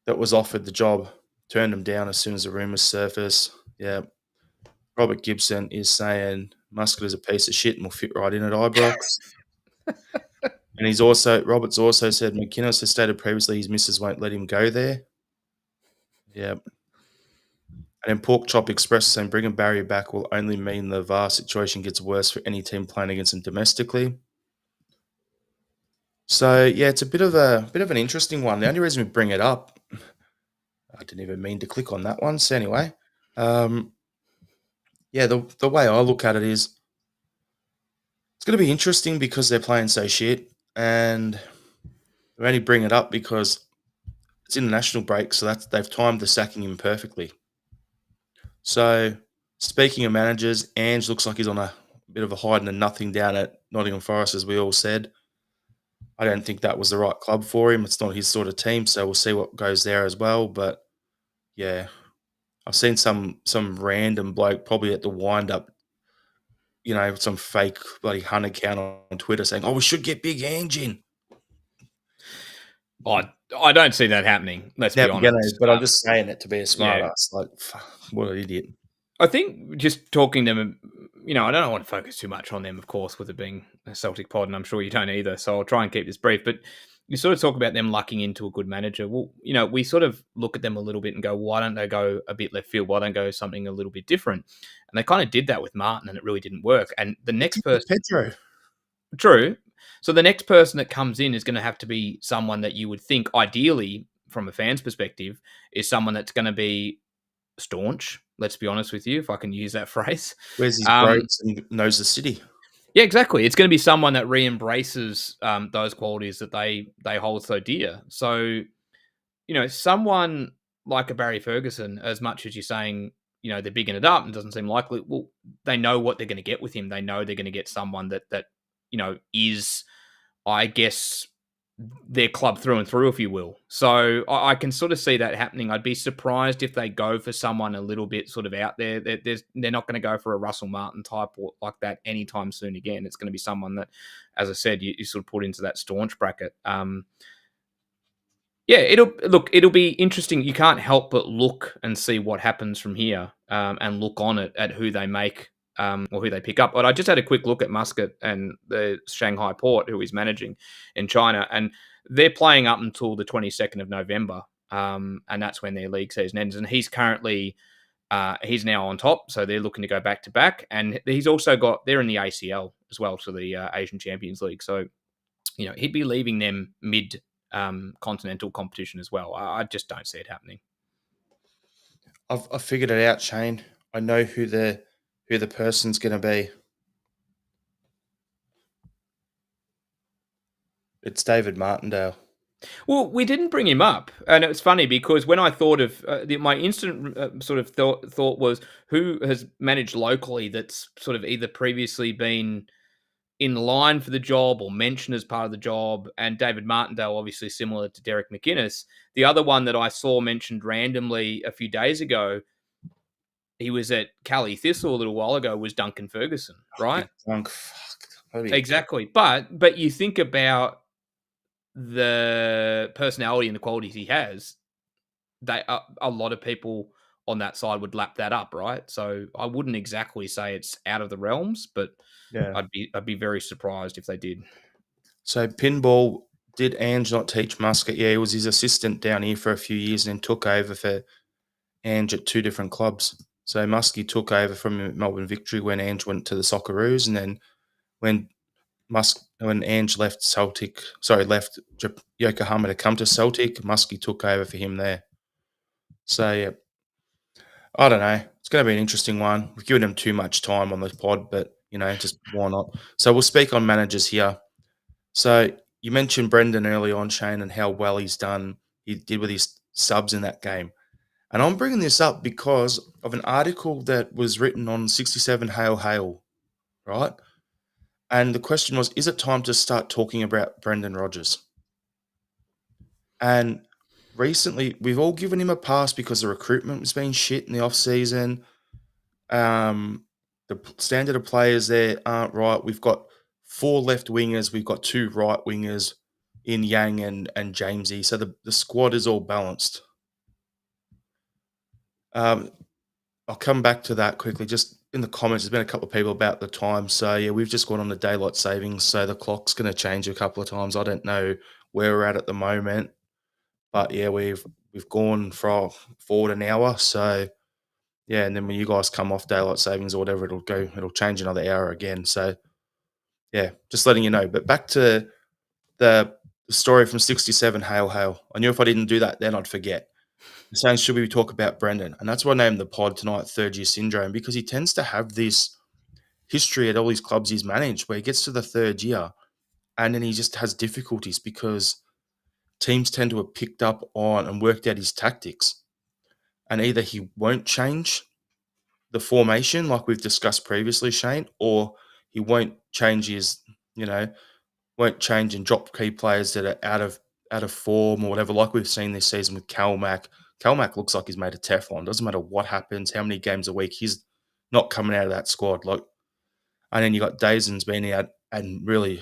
that was offered the job. Turned him down as soon as the rumours surfaced. Yeah. Robert Gibson is saying Muscat is a piece of shit and will fit right in at Ibrox. And Robert's also said McInnes has stated previously his missus won't let him go there. Yeah. And then Pork Chop Express saying bringing Barry back will only mean the VAR situation gets worse for any team playing against him domestically. So yeah, it's a bit of an interesting one. The only reason we bring it up, I didn't even mean to click on that one. So anyway, um, yeah, the way I look at it is it's going to be interesting because they're playing so shit, and we only bring it up because it's international break, so they've timed the sacking him perfectly. So speaking of managers, Ange looks like he's on a bit of a hiding and nothing down at Nottingham Forest, as we all said. I don't think that was the right club for him. It's not his sort of team, so we'll see what goes there as well. But yeah, I've seen some random bloke probably at the wind up, some fake bloody Hun account on Twitter saying, "Oh, we should get Big Ange in." I don't see that happening. Let's be Never gonna, honest. but I'm just saying it to be a smart Yeah, ass. Like, fuck, what an idiot. I think just talking to them, I don't want to focus too much on them, of course, with it being a Celtic pod, and I'm sure you don't either. So I'll try and keep this brief. But you sort of talk about them lucking into a good manager. Well, we sort of look at them a little bit and go, why don't they go a bit left field? Why don't they go something a little bit different? And they kind of did that with Martin, and it really didn't work. And the next person, Pedro. true. So the next person that comes in is going to have to be someone that you would think, ideally, from a fan's perspective, is someone that's going to be staunch. Let's be honest with you, if I can use that phrase. Wears his Um, brogues and knows the city. yeah, exactly. It's going to be someone that re-embraces those qualities that they hold so dear. So, someone like a Barry Ferguson, as much as you're saying, they're bigging it up and doesn't seem likely. Well, they know what they're going to get with him. They know they're going to get someone that is, I guess, their club through and through, if you will. So I can sort of see that happening. I'd be surprised if they go for someone a little bit sort of out there. They're not going to go for a Russell Martin type or like that anytime soon again. It's going to be someone that, as I said, you sort of put into that staunch bracket. Yeah, it'll be interesting. You can't help but look and see what happens from here, and look on it at who they make, or who they pick up. But I just had a quick look at Muscat and the Shanghai Port, who he's managing in China, and they're playing up until the 22nd of November, and that's when their league season ends. And he's currently he's now on top, so they're looking to go back to back, and he's also they're in the ACL as well, to the Asian Champions League. So he'd be leaving them mid continental competition as well. I just don't see it happening. I've figured it out, Shane. I know who the person's going to be. It's David Martindale. Well, we didn't bring him up, and it was funny because when I thought of my instant sort of thought was, who has managed locally that's sort of either previously been in line for the job or mentioned as part of the job. And David Martindale, obviously similar to Derek McInnes. The other one that I saw mentioned randomly a few days ago, he was at Cali Thistle a little while ago, was Duncan Ferguson, right? Big drunk. Fuck. Exactly. But you think about the personality and the qualities he has, a lot of people on that side would lap that up, right? So I wouldn't exactly say it's out of the realms, but Yeah. I'd be very surprised if they did. So pinball, did Ange not teach Muscat? Yeah, he was his assistant down here for a few years and then took over for Ange at two different clubs. So Muskie took over from him at Melbourne Victory when Ange went to the Socceroos, and then when when Ange left Yokohama to come to Celtic, Muskie took over for him there. So yeah, I don't know. It's going to be an interesting one. We've given him too much time on the pod, but just why not? So we'll speak on managers here. So you mentioned Brendan early on, Shane, and how well he did with his subs in that game. And I'm bringing this up because of an article that was written on 67 Hail Hail, right? And the question was, is it time to start talking about Brendan Rodgers? And recently, we've all given him a pass because the recruitment has been shit in the off-season. The standard of players there aren't right. We've got 4 left wingers. We've got 2 right wingers in Yang and Jamesy. So the squad is all balanced. I'll come back to that quickly. Just in the comments, there's been a couple of people about the time. So yeah, we've just gone on the daylight savings. So the clock's going to change a couple of times. I don't know where we're at the moment, but yeah, we've gone forward an hour. So yeah, and then when you guys come off daylight savings or whatever, it'll change another hour again. So yeah, just letting you know. But back to the the story from 67, Hail Hail. I knew if I didn't do that then I'd forget. Saying, should we talk about Brendan? And that's why I named the pod tonight Third Year Syndrome, because he tends to have this history at all these clubs he's managed where he gets to the third year and then he just has difficulties because teams tend to have picked up on and worked out his tactics. And either he won't change the formation like we've discussed previously, Shane, or he won't change his, won't change and drop key players that are out of form or whatever, like we've seen this season with Calmac. Calmac looks like he's made of Teflon. Doesn't matter what happens, how many games a week, he's not coming out of that squad. And then you got Dazen's been out and really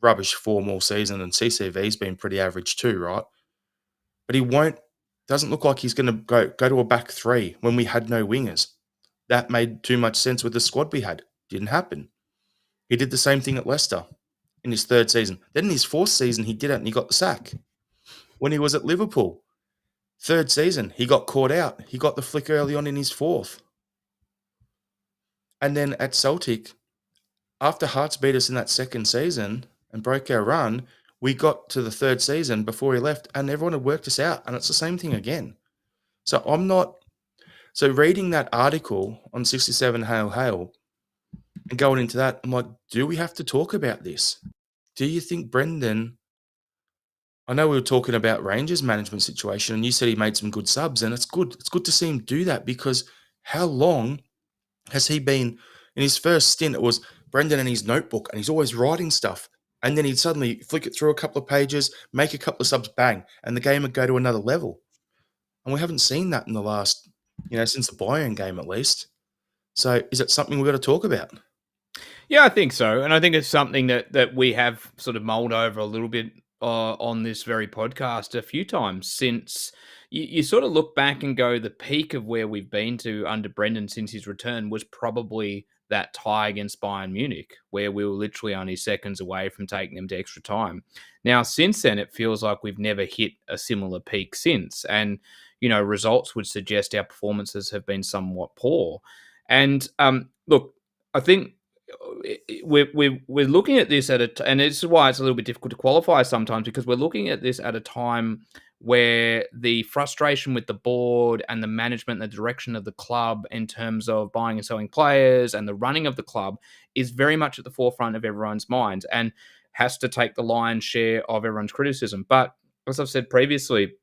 rubbish form all season, and CCV's been pretty average too, right? But he won't. Doesn't look like he's going to go to a back three when we had no wingers. That made too much sense with the squad we had. Didn't happen. He did the same thing at Leicester in his third season. Then in his fourth season, he did it and he got the sack. When he was at Liverpool, third season, he got caught out. He got the flick early on in his fourth. And then at Celtic, after Hearts beat us in that second season and broke our run, we got to the third season before he left and everyone had worked us out. And it's the same thing again. So So reading that article on 67 Hail Hail and going into that, I'm like, do we have to talk about this? Do you think Brendan, I know we were talking about Rangers management situation and you said he made some good subs and it's good. It's good to see him do that because how long has he been in his first stint? It was Brendan and his notebook and he's always writing stuff. And then he'd suddenly flick it through a couple of pages, make a couple of subs, bang, and the game would go to another level. And we haven't seen that in the last, since the Bayern game at least. So is it something we've got to talk about? Yeah, I think so, and I think it's something that we have sort of mulled over a little bit on this very podcast a few times since you sort of look back and go, the peak of where we've been to under Brendan since his return was probably that tie against Bayern Munich, where we were literally only seconds away from taking them to extra time. Now, since then, it feels like we've never hit a similar peak since, and results would suggest our performances have been somewhat poor. And look, I think we're looking at this and this is why it's a little bit difficult to qualify sometimes, because we're looking at this at a time where the frustration with the board and the management and the direction of the club in terms of buying and selling players and the running of the club is very much at the forefront of everyone's mind and has to take the lion's share of everyone's criticism. But as I've said previously,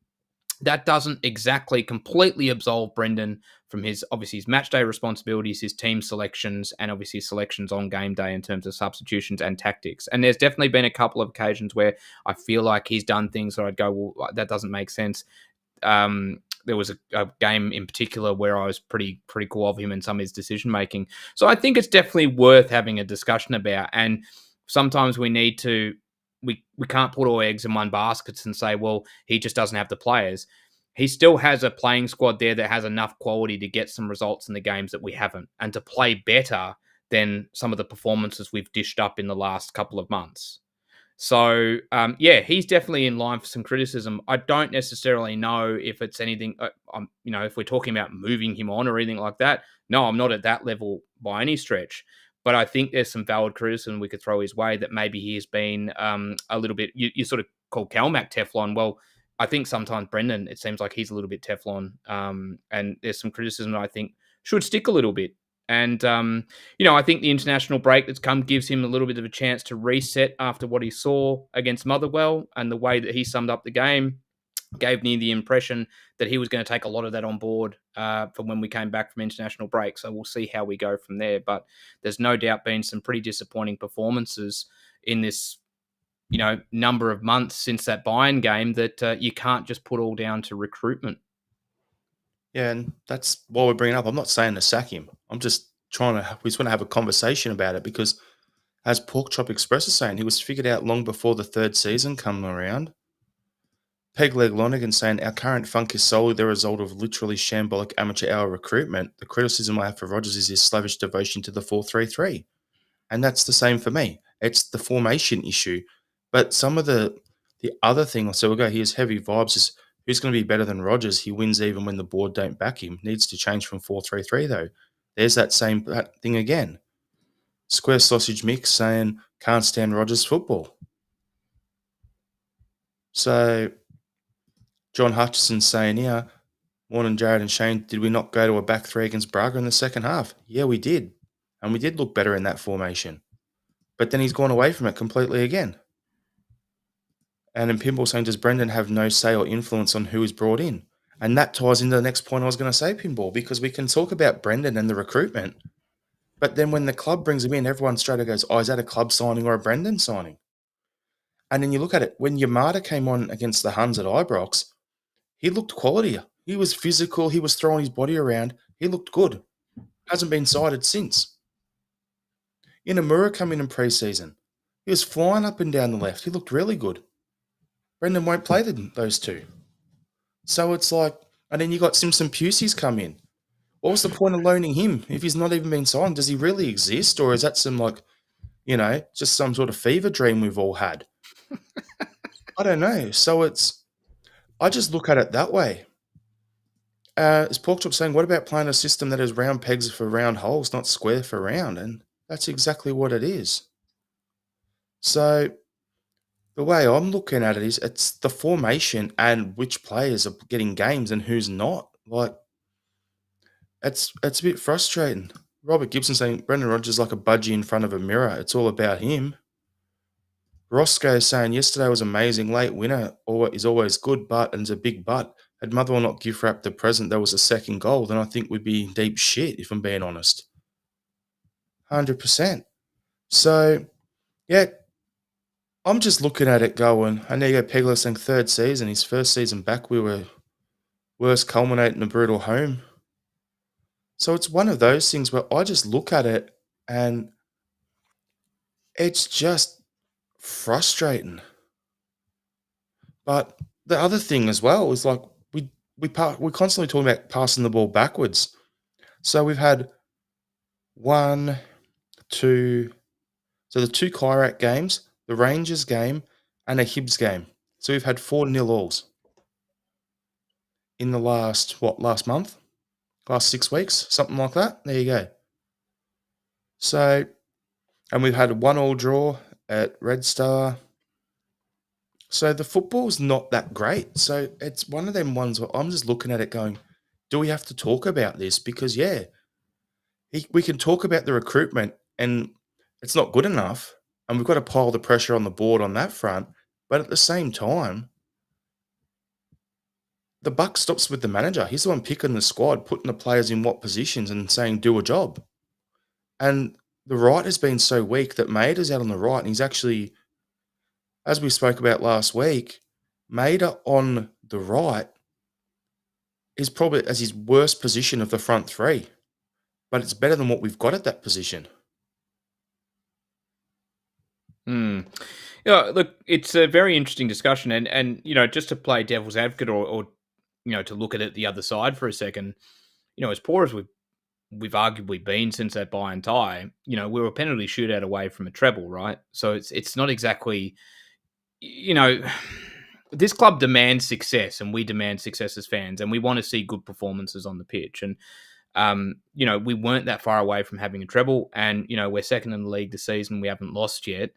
that doesn't exactly completely absolve Brendan from his match day responsibilities, his team selections, and obviously selections on game day in terms of substitutions and tactics. And there's definitely been a couple of occasions where I feel like he's done things that I'd go, well, that doesn't make sense. There was a game in particular where I was pretty critical of him and some of his decision making. So I think it's definitely worth having a discussion about. And sometimes we need to. We can't put all eggs in one basket and say, well, he just doesn't have the players. He still has a playing squad there that has enough quality to get some results in the games that we haven't and to play better than some of the performances we've dished up in the last couple of months. So, he's definitely in line for some criticism. I don't necessarily know if it's anything, if we're talking about moving him on or anything like that. No, I'm not at that level by any stretch. But I think there's some valid criticism we could throw his way that maybe he has been a little bit, you sort of call Calmac Teflon. Well, I think sometimes Brendan, it seems like he's a little bit Teflon. And there's some criticism that I think should stick a little bit. And, I think the international break that's come gives him a little bit of a chance to reset after what he saw against Motherwell and the way that he summed up the game. Gave me the impression that he was going to take a lot of that on board for when we came back from international break. So we'll see how we go from there. But there's no doubt been some pretty disappointing performances in this, number of months since that Bayern game that you can't just put all down to recruitment. Yeah, and that's why we're bringing up. I'm not saying to sack him. I'm just we just want to have a conversation about it because, as Pork Chop Express is saying, he was figured out long before the third season come around. Pegleg Lonergan saying, our current funk is solely the result of literally shambolic amateur hour recruitment. The criticism I have for Rodgers is his slavish devotion to the 4-3-3. And that's the same for me. It's the formation issue. But some of the other thing, so we'll go, here's heavy vibes, is who's going to be better than Rodgers? He wins even when the board don't back him. Needs to change from 4-3-3 though. There's that thing again. Square Sausage Mix saying, can't stand Rodgers football. So John Hutchison's saying here, morning Jared and Shane, did we not go to a back three against Braga in the second half? Yeah, we did. And we did look better in that formation. But then he's gone away from it completely again. And in Pinball saying, does Brendan have no say or influence on who is brought in? And that ties into the next point I was going to say, Pinball, because we can talk about Brendan and the recruitment. But then when the club brings him in, everyone straight away goes, oh, is that a club signing or a Brendan signing? And then you look at it, when Yamada came on against the Huns at Ibrox, he looked quality. He was physical. He was throwing his body around. He looked good. Hasn't been sighted since. Inamura come in pre-season. He was flying up and down the left. He looked really good. Brendan won't play those two. So it's like, and then you got Simpson Pusey's come in. What was the point of loaning him if he's not even been signed? Does he really exist? Or is that some just some sort of fever dream we've all had? I don't know. So I just look at it that way. As Porkchop saying, what about playing a system that is round pegs for round holes, not square for round? And that's exactly what it is. So the way I'm looking at it is it's the formation and which players are getting games and who's not. Like, it's a bit frustrating. Robert Gibson saying Brendan Rodgers like a budgie in front of a mirror. It's all about him. Roscoe saying yesterday was amazing. Late winner is always good, and it's a big but. Had Motherwell not gift wrapped the present, there was a second goal, then I think we'd be in deep shit, if I'm being honest. 100%. So, yeah, I'm just looking at it going, and there you go, Pegler saying third season. His first season back, we were worst culminating a brutal home. So it's one of those things where I just look at it and it's just frustrating. But the other thing as well is like we're constantly talking about passing the ball backwards. So we've had 1, 2, so the 2 Kyrat games, the Rangers game, and a Hibs game. So we've had 4-0-alls in the last month? Last 6 weeks? Something like that. There you go. So, and we've had a 1-1 draw at Red Star. So the football's not that great. So it's one of them ones where I'm just looking at it going, do we have to talk about this? Because, yeah, we can talk about the recruitment and it's not good enough. And we've got to pile the pressure on the board on that front. But at the same time, the buck stops with the manager. He's the one picking the squad, putting the players in what positions and saying, do a job. And the right has been so weak that Maeder's out on the right. And he's actually, as we spoke about last week, Maeder on the right is probably as his worst position of the front three. But it's better than what we've got at that position. Yeah, look, it's a very interesting discussion, and just to play devil's advocate, or to look at it the other side for a second, as poor as we've arguably been since that bye and tie, we were a penalty shootout away from a treble, right? So it's not exactly, this club demands success, and we demand success as fans, and we want to see good performances on the pitch, and we weren't that far away from having a treble, and we're second in the league this season. We haven't lost yet.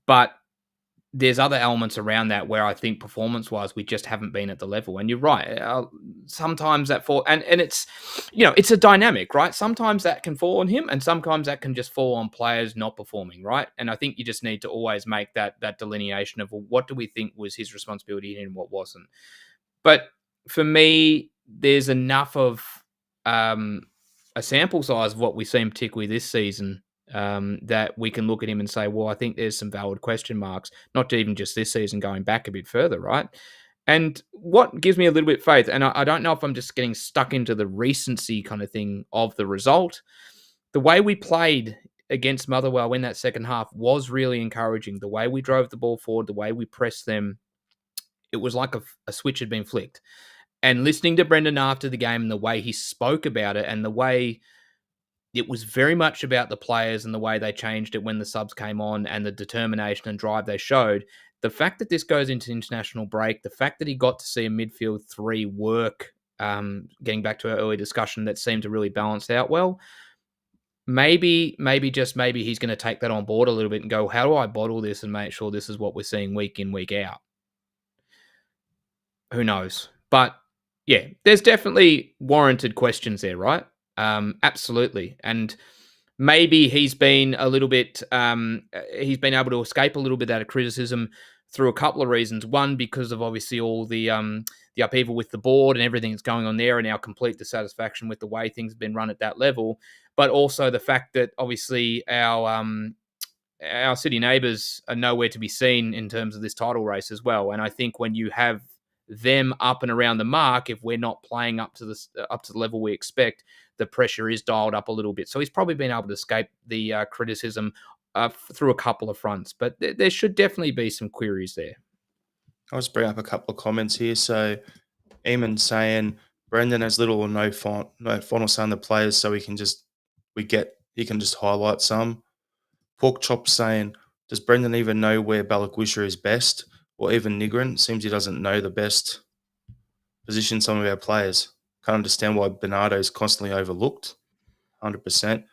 But there's other elements around that where I think performance-wise, we just haven't been at the level. And you're right. Sometimes that fall, and it's, it's a dynamic, right? Sometimes that can fall on him, and sometimes that can just fall on players not performing, right? And I think you just need to always make that delineation of, well, what do we think was his responsibility and what wasn't. But for me, there's enough of a sample size of what we've seen, particularly this season, that we can look at him and say, well, I think there's some valid question marks, not even just this season, going back a bit further, right? And what gives me a little bit of faith, and I don't know if I'm just getting stuck into the recency kind of thing of the result, the way we played against Motherwell in that second half was really encouraging. The way we drove the ball forward, the way we pressed them, it was like a switch had been flicked. And listening to Brendan after the game and the way he spoke about it and the way it was very much about the players and the way they changed it when the subs came on and the determination and drive they showed. The fact that this goes into international break, the fact that he got to see a midfield three work, getting back to our early discussion, that seemed to really balance out well. Maybe he's going to take that on board a little bit and go, how do I bottle this and make sure this is what we're seeing week in, week out? Who knows? But yeah, there's definitely warranted questions there, right? Absolutely. And maybe he's been a little bit, he's been able to escape a little bit out of criticism through a couple of reasons. One, because of obviously all the upheaval with the board and everything that's going on there, and our complete dissatisfaction with the way things have been run at that level. But also the fact that obviously our city neighbours are nowhere to be seen in terms of this title race as well. And I think when you have them up and around the mark, if we're not playing up to the level we expect, the pressure is dialed up a little bit. So he's probably been able to escape the criticism through a couple of fronts, but there should definitely be some queries there. I'll just bring up a couple of comments here. So Eamon saying Brendan has little or no final say on the players, so he can just highlight some. Pork Chop saying, does Brendan even know where Balaguisha is best, or even Nigrin? Seems he doesn't know the best position some of our players. Can't understand why Bernardo is constantly overlooked. 100%.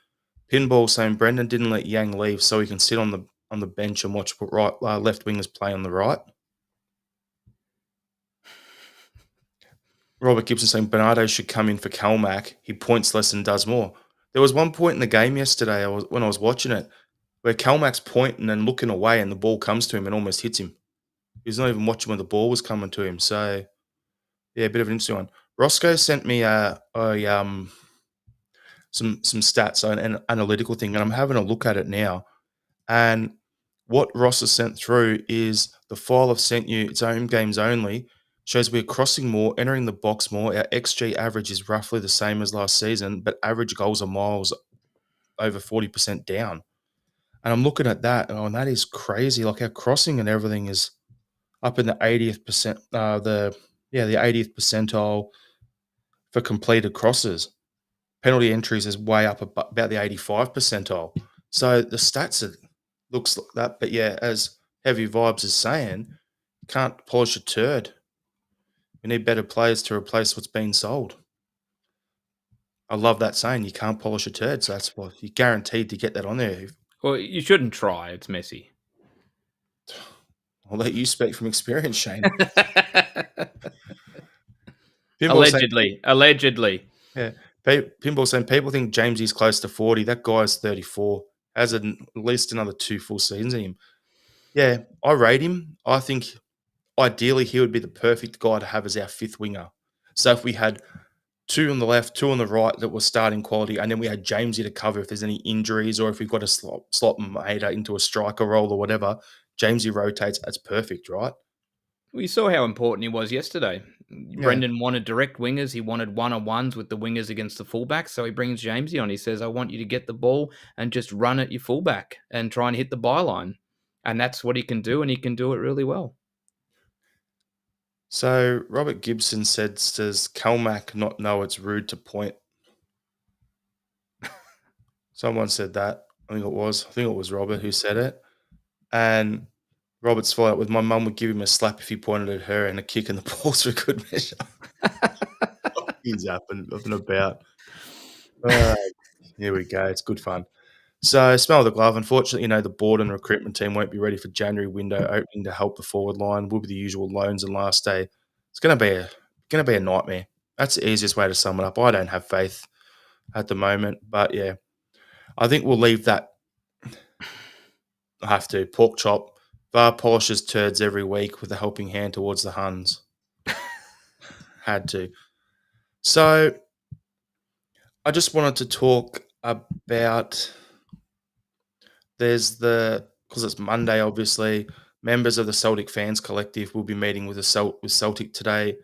Pinball saying Brendan didn't let Yang leave so he can sit on the bench and watch left wingers play on the right. Robert Gibson saying Bernardo should come in for Calmac. He points less and does more. There was one point in the game yesterday when I was watching it where Calmac's pointing and looking away and the ball comes to him and almost hits him. He's not even watching when the ball was coming to him. So, yeah, a bit of an interesting one. Roscoe sent me some stats, an analytical thing, and I'm having a look at it now. And what Ross has sent through is the file I've sent you. It's home games only. Shows we're crossing more, entering the box more. Our XG average is roughly the same as last season, but average goals are miles over 40% down. And I'm looking at that, and that is crazy. Like our crossing and everything is up in the 80th percent, the 80th percentile for completed crosses. Penalty entries is way up about the 85 percentile. So the stats looks like that, but yeah, as Heavy Vibes is saying, can't polish a turd. We need better players to replace what's been sold. I love that saying. You can't polish a turd, so that's why you're guaranteed to get that on there. Well, you shouldn't try. It's messy. I'll let you speak from experience, Shane. Allegedly. Yeah. Pinball saying people think Jamesy's close to 40. That guy's 34. Has at least another 2 full seasons in him. Yeah, I rate him. I think ideally he would be the perfect guy to have as our fifth winger. So if we had 2 on the left, 2 on the right that was starting quality, and then we had Jamesy to cover if there's any injuries or if we've got to slot Maeda into a striker role or whatever, Jamesy rotates. That's perfect, right? We saw how important he was yesterday. Yeah. Brendan wanted direct wingers. He wanted one-on-ones with the wingers against the fullbacks. So he brings Jamesy on. He says, I want you to get the ball and just run at your fullback and try and hit the byline. And that's what he can do, and he can do it really well. So Robert Gibson said, does Calmac not know it's rude to point? Someone said that. I think it was Robert who said it. And Robert's followed with, my mum would give him a slap if he pointed at her and a kick in the balls for good measure. He's up and about. Here we go. It's good fun. So, smell of the glove. Unfortunately, the board and recruitment team won't be ready for January window opening to help the forward line. Will be the usual loans and last day. It's going to be a nightmare. That's the easiest way to sum it up. I don't have faith at the moment, but yeah, I think we'll leave that. I have to. Pork chop. VAR polishes turds every week with a helping hand towards the Huns. Had to. So, I just wanted to talk about because it's Monday, obviously, members of the Celtic Fans Collective will be meeting with Celtic today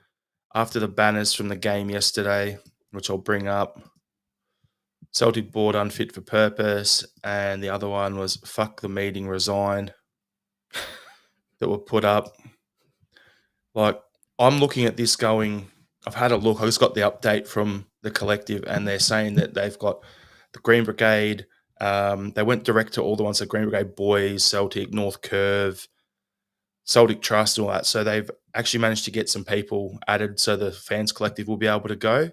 after the banners from the game yesterday, which I'll bring up. Celtic board unfit for purpose, and the other one was fuck the meeting, resign, that were put up. Like, I'm looking at this going, I've had a look. I just got the update from the collective, and they're saying that they've got the Green Brigade. They went direct to all the ones, the Green Brigade Boys, Celtic, North Curve, Celtic Trust, and all that. So they've actually managed to get some people added so the Fans Collective will be able to go.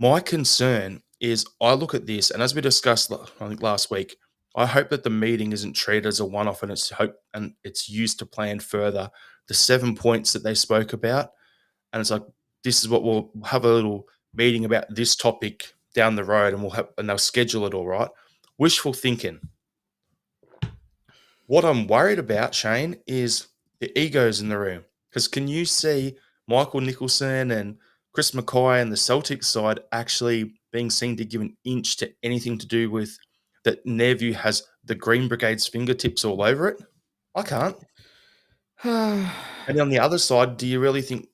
My concern is I look at this, and as we discussed, I think last week, I hope that the meeting isn't treated as a one-off and it's used to plan further. The 7 points that they spoke about, and it's like, this is what we'll have a little meeting about this topic down the road, and they'll schedule it all right. Wishful thinking. What I'm worried about, Shane, is the egos in the room. Because can you see Michael Nicholson and Chris Mackay and the Celtics side actually being seen to give an inch to anything to do with that, in their view, has the Green Brigade's fingertips all over it? I can't. And on the other side, do you really think,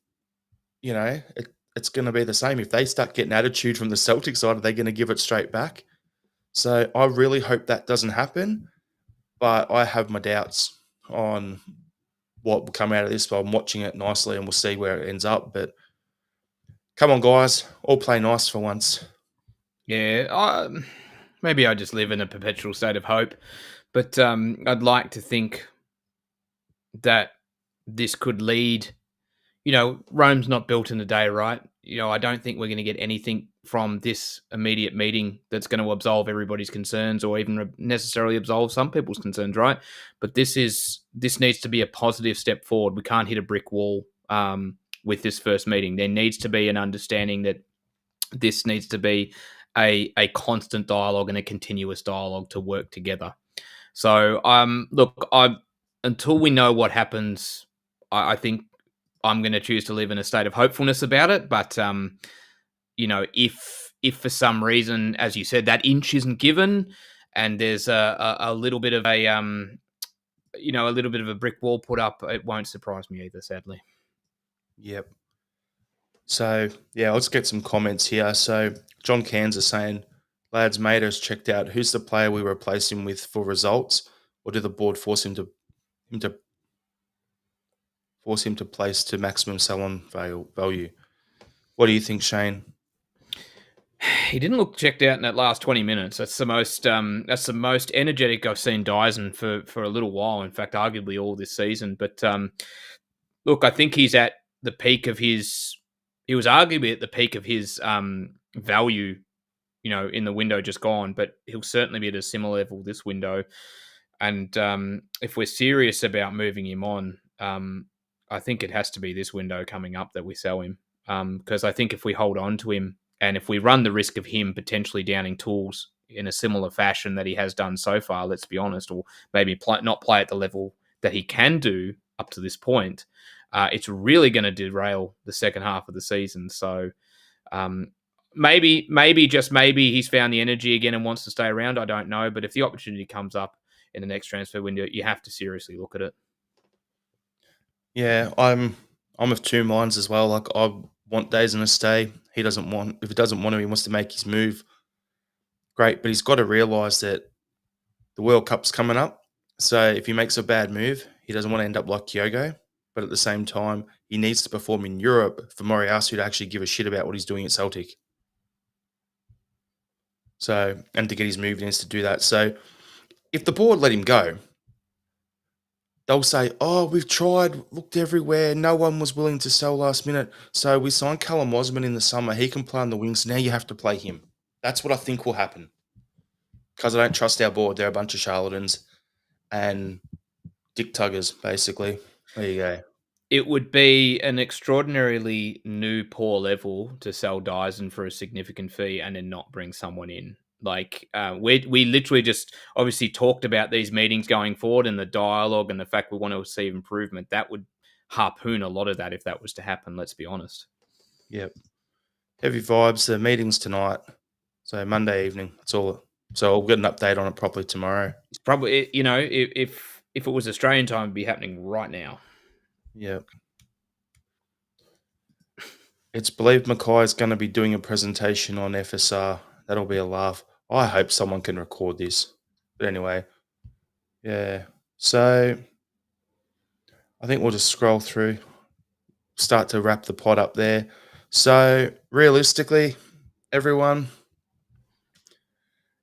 it's going to be the same? If they start getting attitude from the Celtic side, are they going to give it straight back? So I really hope that doesn't happen. But I have my doubts on what will come out of this. But I'm watching it nicely, and we'll see where it ends up. But come on, guys, all play nice for once. Yeah, maybe I just live in a perpetual state of hope, but I'd like to think that this could lead. Rome's not built in a day, right? I don't think we're going to get anything from this immediate meeting that's going to absolve everybody's concerns, or even necessarily absolve some people's concerns, right? But this needs to be a positive step forward. We can't hit a brick wall with this first meeting. There needs to be an understanding that this needs to be a constant dialogue and a continuous dialogue to work together. So, look, until we know what happens, I think I'm going to choose to live in a state of hopefulness about it. But if for some reason, as you said, that inch isn't given, and there's a little bit of a little bit of a brick wall put up, it won't surprise me either, sadly. Yep. So, yeah, let's get some comments here. So, John Cairns is saying, lads, Mater's checked out. Who's the player we replace him with for results, or do the board force him to place to maximum sell-on value? What do you think, Shane? He didn't look checked out in that last 20 minutes. That's the most energetic I've seen Dyson for a little while. In fact, arguably all this season. But look, I think he's at the peak of his. He was arguably at the peak of his value, in the window just gone. But he'll certainly be at a similar level this window. And if we're serious about moving him on, I think it has to be this window coming up that we sell him. Because I think if we hold on to him, and if we run the risk of him potentially downing tools in a similar fashion that he has done so far, let's be honest, or maybe not play at the level that he can do up to this point, it's really going to derail the second half of the season. So maybe, just maybe, he's found the energy again and wants to stay around. I don't know. But if the opportunity comes up in the next transfer window, you have to seriously look at it. Yeah, I'm of two minds as well. Like, I want Dazen to stay. If he doesn't want him, he wants to make his move. Great, but he's got to realise that the World Cup's coming up. So if he makes a bad move, he doesn't want to end up like Kyogo. But at the same time, he needs to perform in Europe for Moriyasu to actually give a shit about what he's doing at Celtic. So, and to get his move, he needs to do that. So if the board let him go, they'll say, oh, we've tried, looked everywhere. No one was willing to sell last minute. So we signed Callum Osman in the summer. He can play on the wings. Now you have to play him. That's what I think will happen. Because I don't trust our board. They're a bunch of charlatans and dick tuggers, basically. There you go. It would be an extraordinarily new poor level to sell Dyson for a significant fee and then not bring someone in. Like, we literally just obviously talked about these meetings going forward and the dialogue and the fact we want to see improvement. That would harpoon a lot of that if that was to happen, let's be honest. Yep. Heavy vibes. The meeting's tonight. So Monday evening. That's all. So I'll get an update on it properly tomorrow. It's probably, if it was Australian time, it'd be happening right now. Yep. It's believed Mackay is going to be doing a presentation on FSR. That'll be a laugh. I hope someone can record this. But anyway, yeah. So I think we'll just scroll through, start to wrap the pod up there. So realistically, everyone,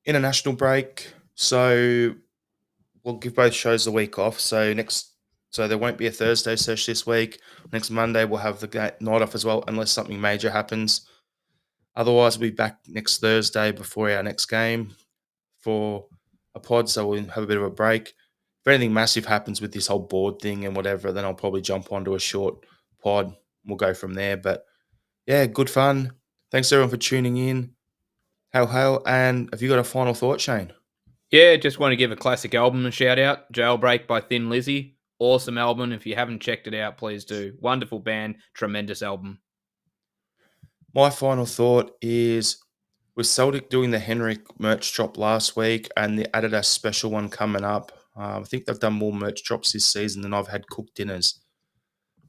international break. So we'll give both shows a week off. So there won't be a Thursday sesh this week. Next Monday we'll have the night off as well, unless something major happens. Otherwise, we'll be back next Thursday before our next game for a pod, so we'll have a bit of a break. If anything massive happens with this whole board thing and whatever, then I'll probably jump onto a short pod. We'll go from there. But yeah, good fun. Thanks everyone for tuning in. Hail, hail. And have you got a final thought, Shane? Yeah, just want to give a classic album a shout out. Jailbreak by Thin Lizzy. Awesome album. If you haven't checked it out, please do. Wonderful band, tremendous album. My final thought is with Celtic doing the Henrik merch drop last week and the Adidas special one coming up, I think they've done more merch drops this season than I've had cooked dinners.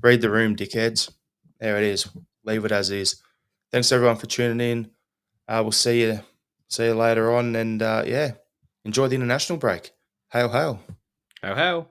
Read the room, dickheads. There it is. Leave it as is. Thanks everyone for tuning in. We'll see you later on, and yeah, enjoy the international break. Hail, hail. Ho ho.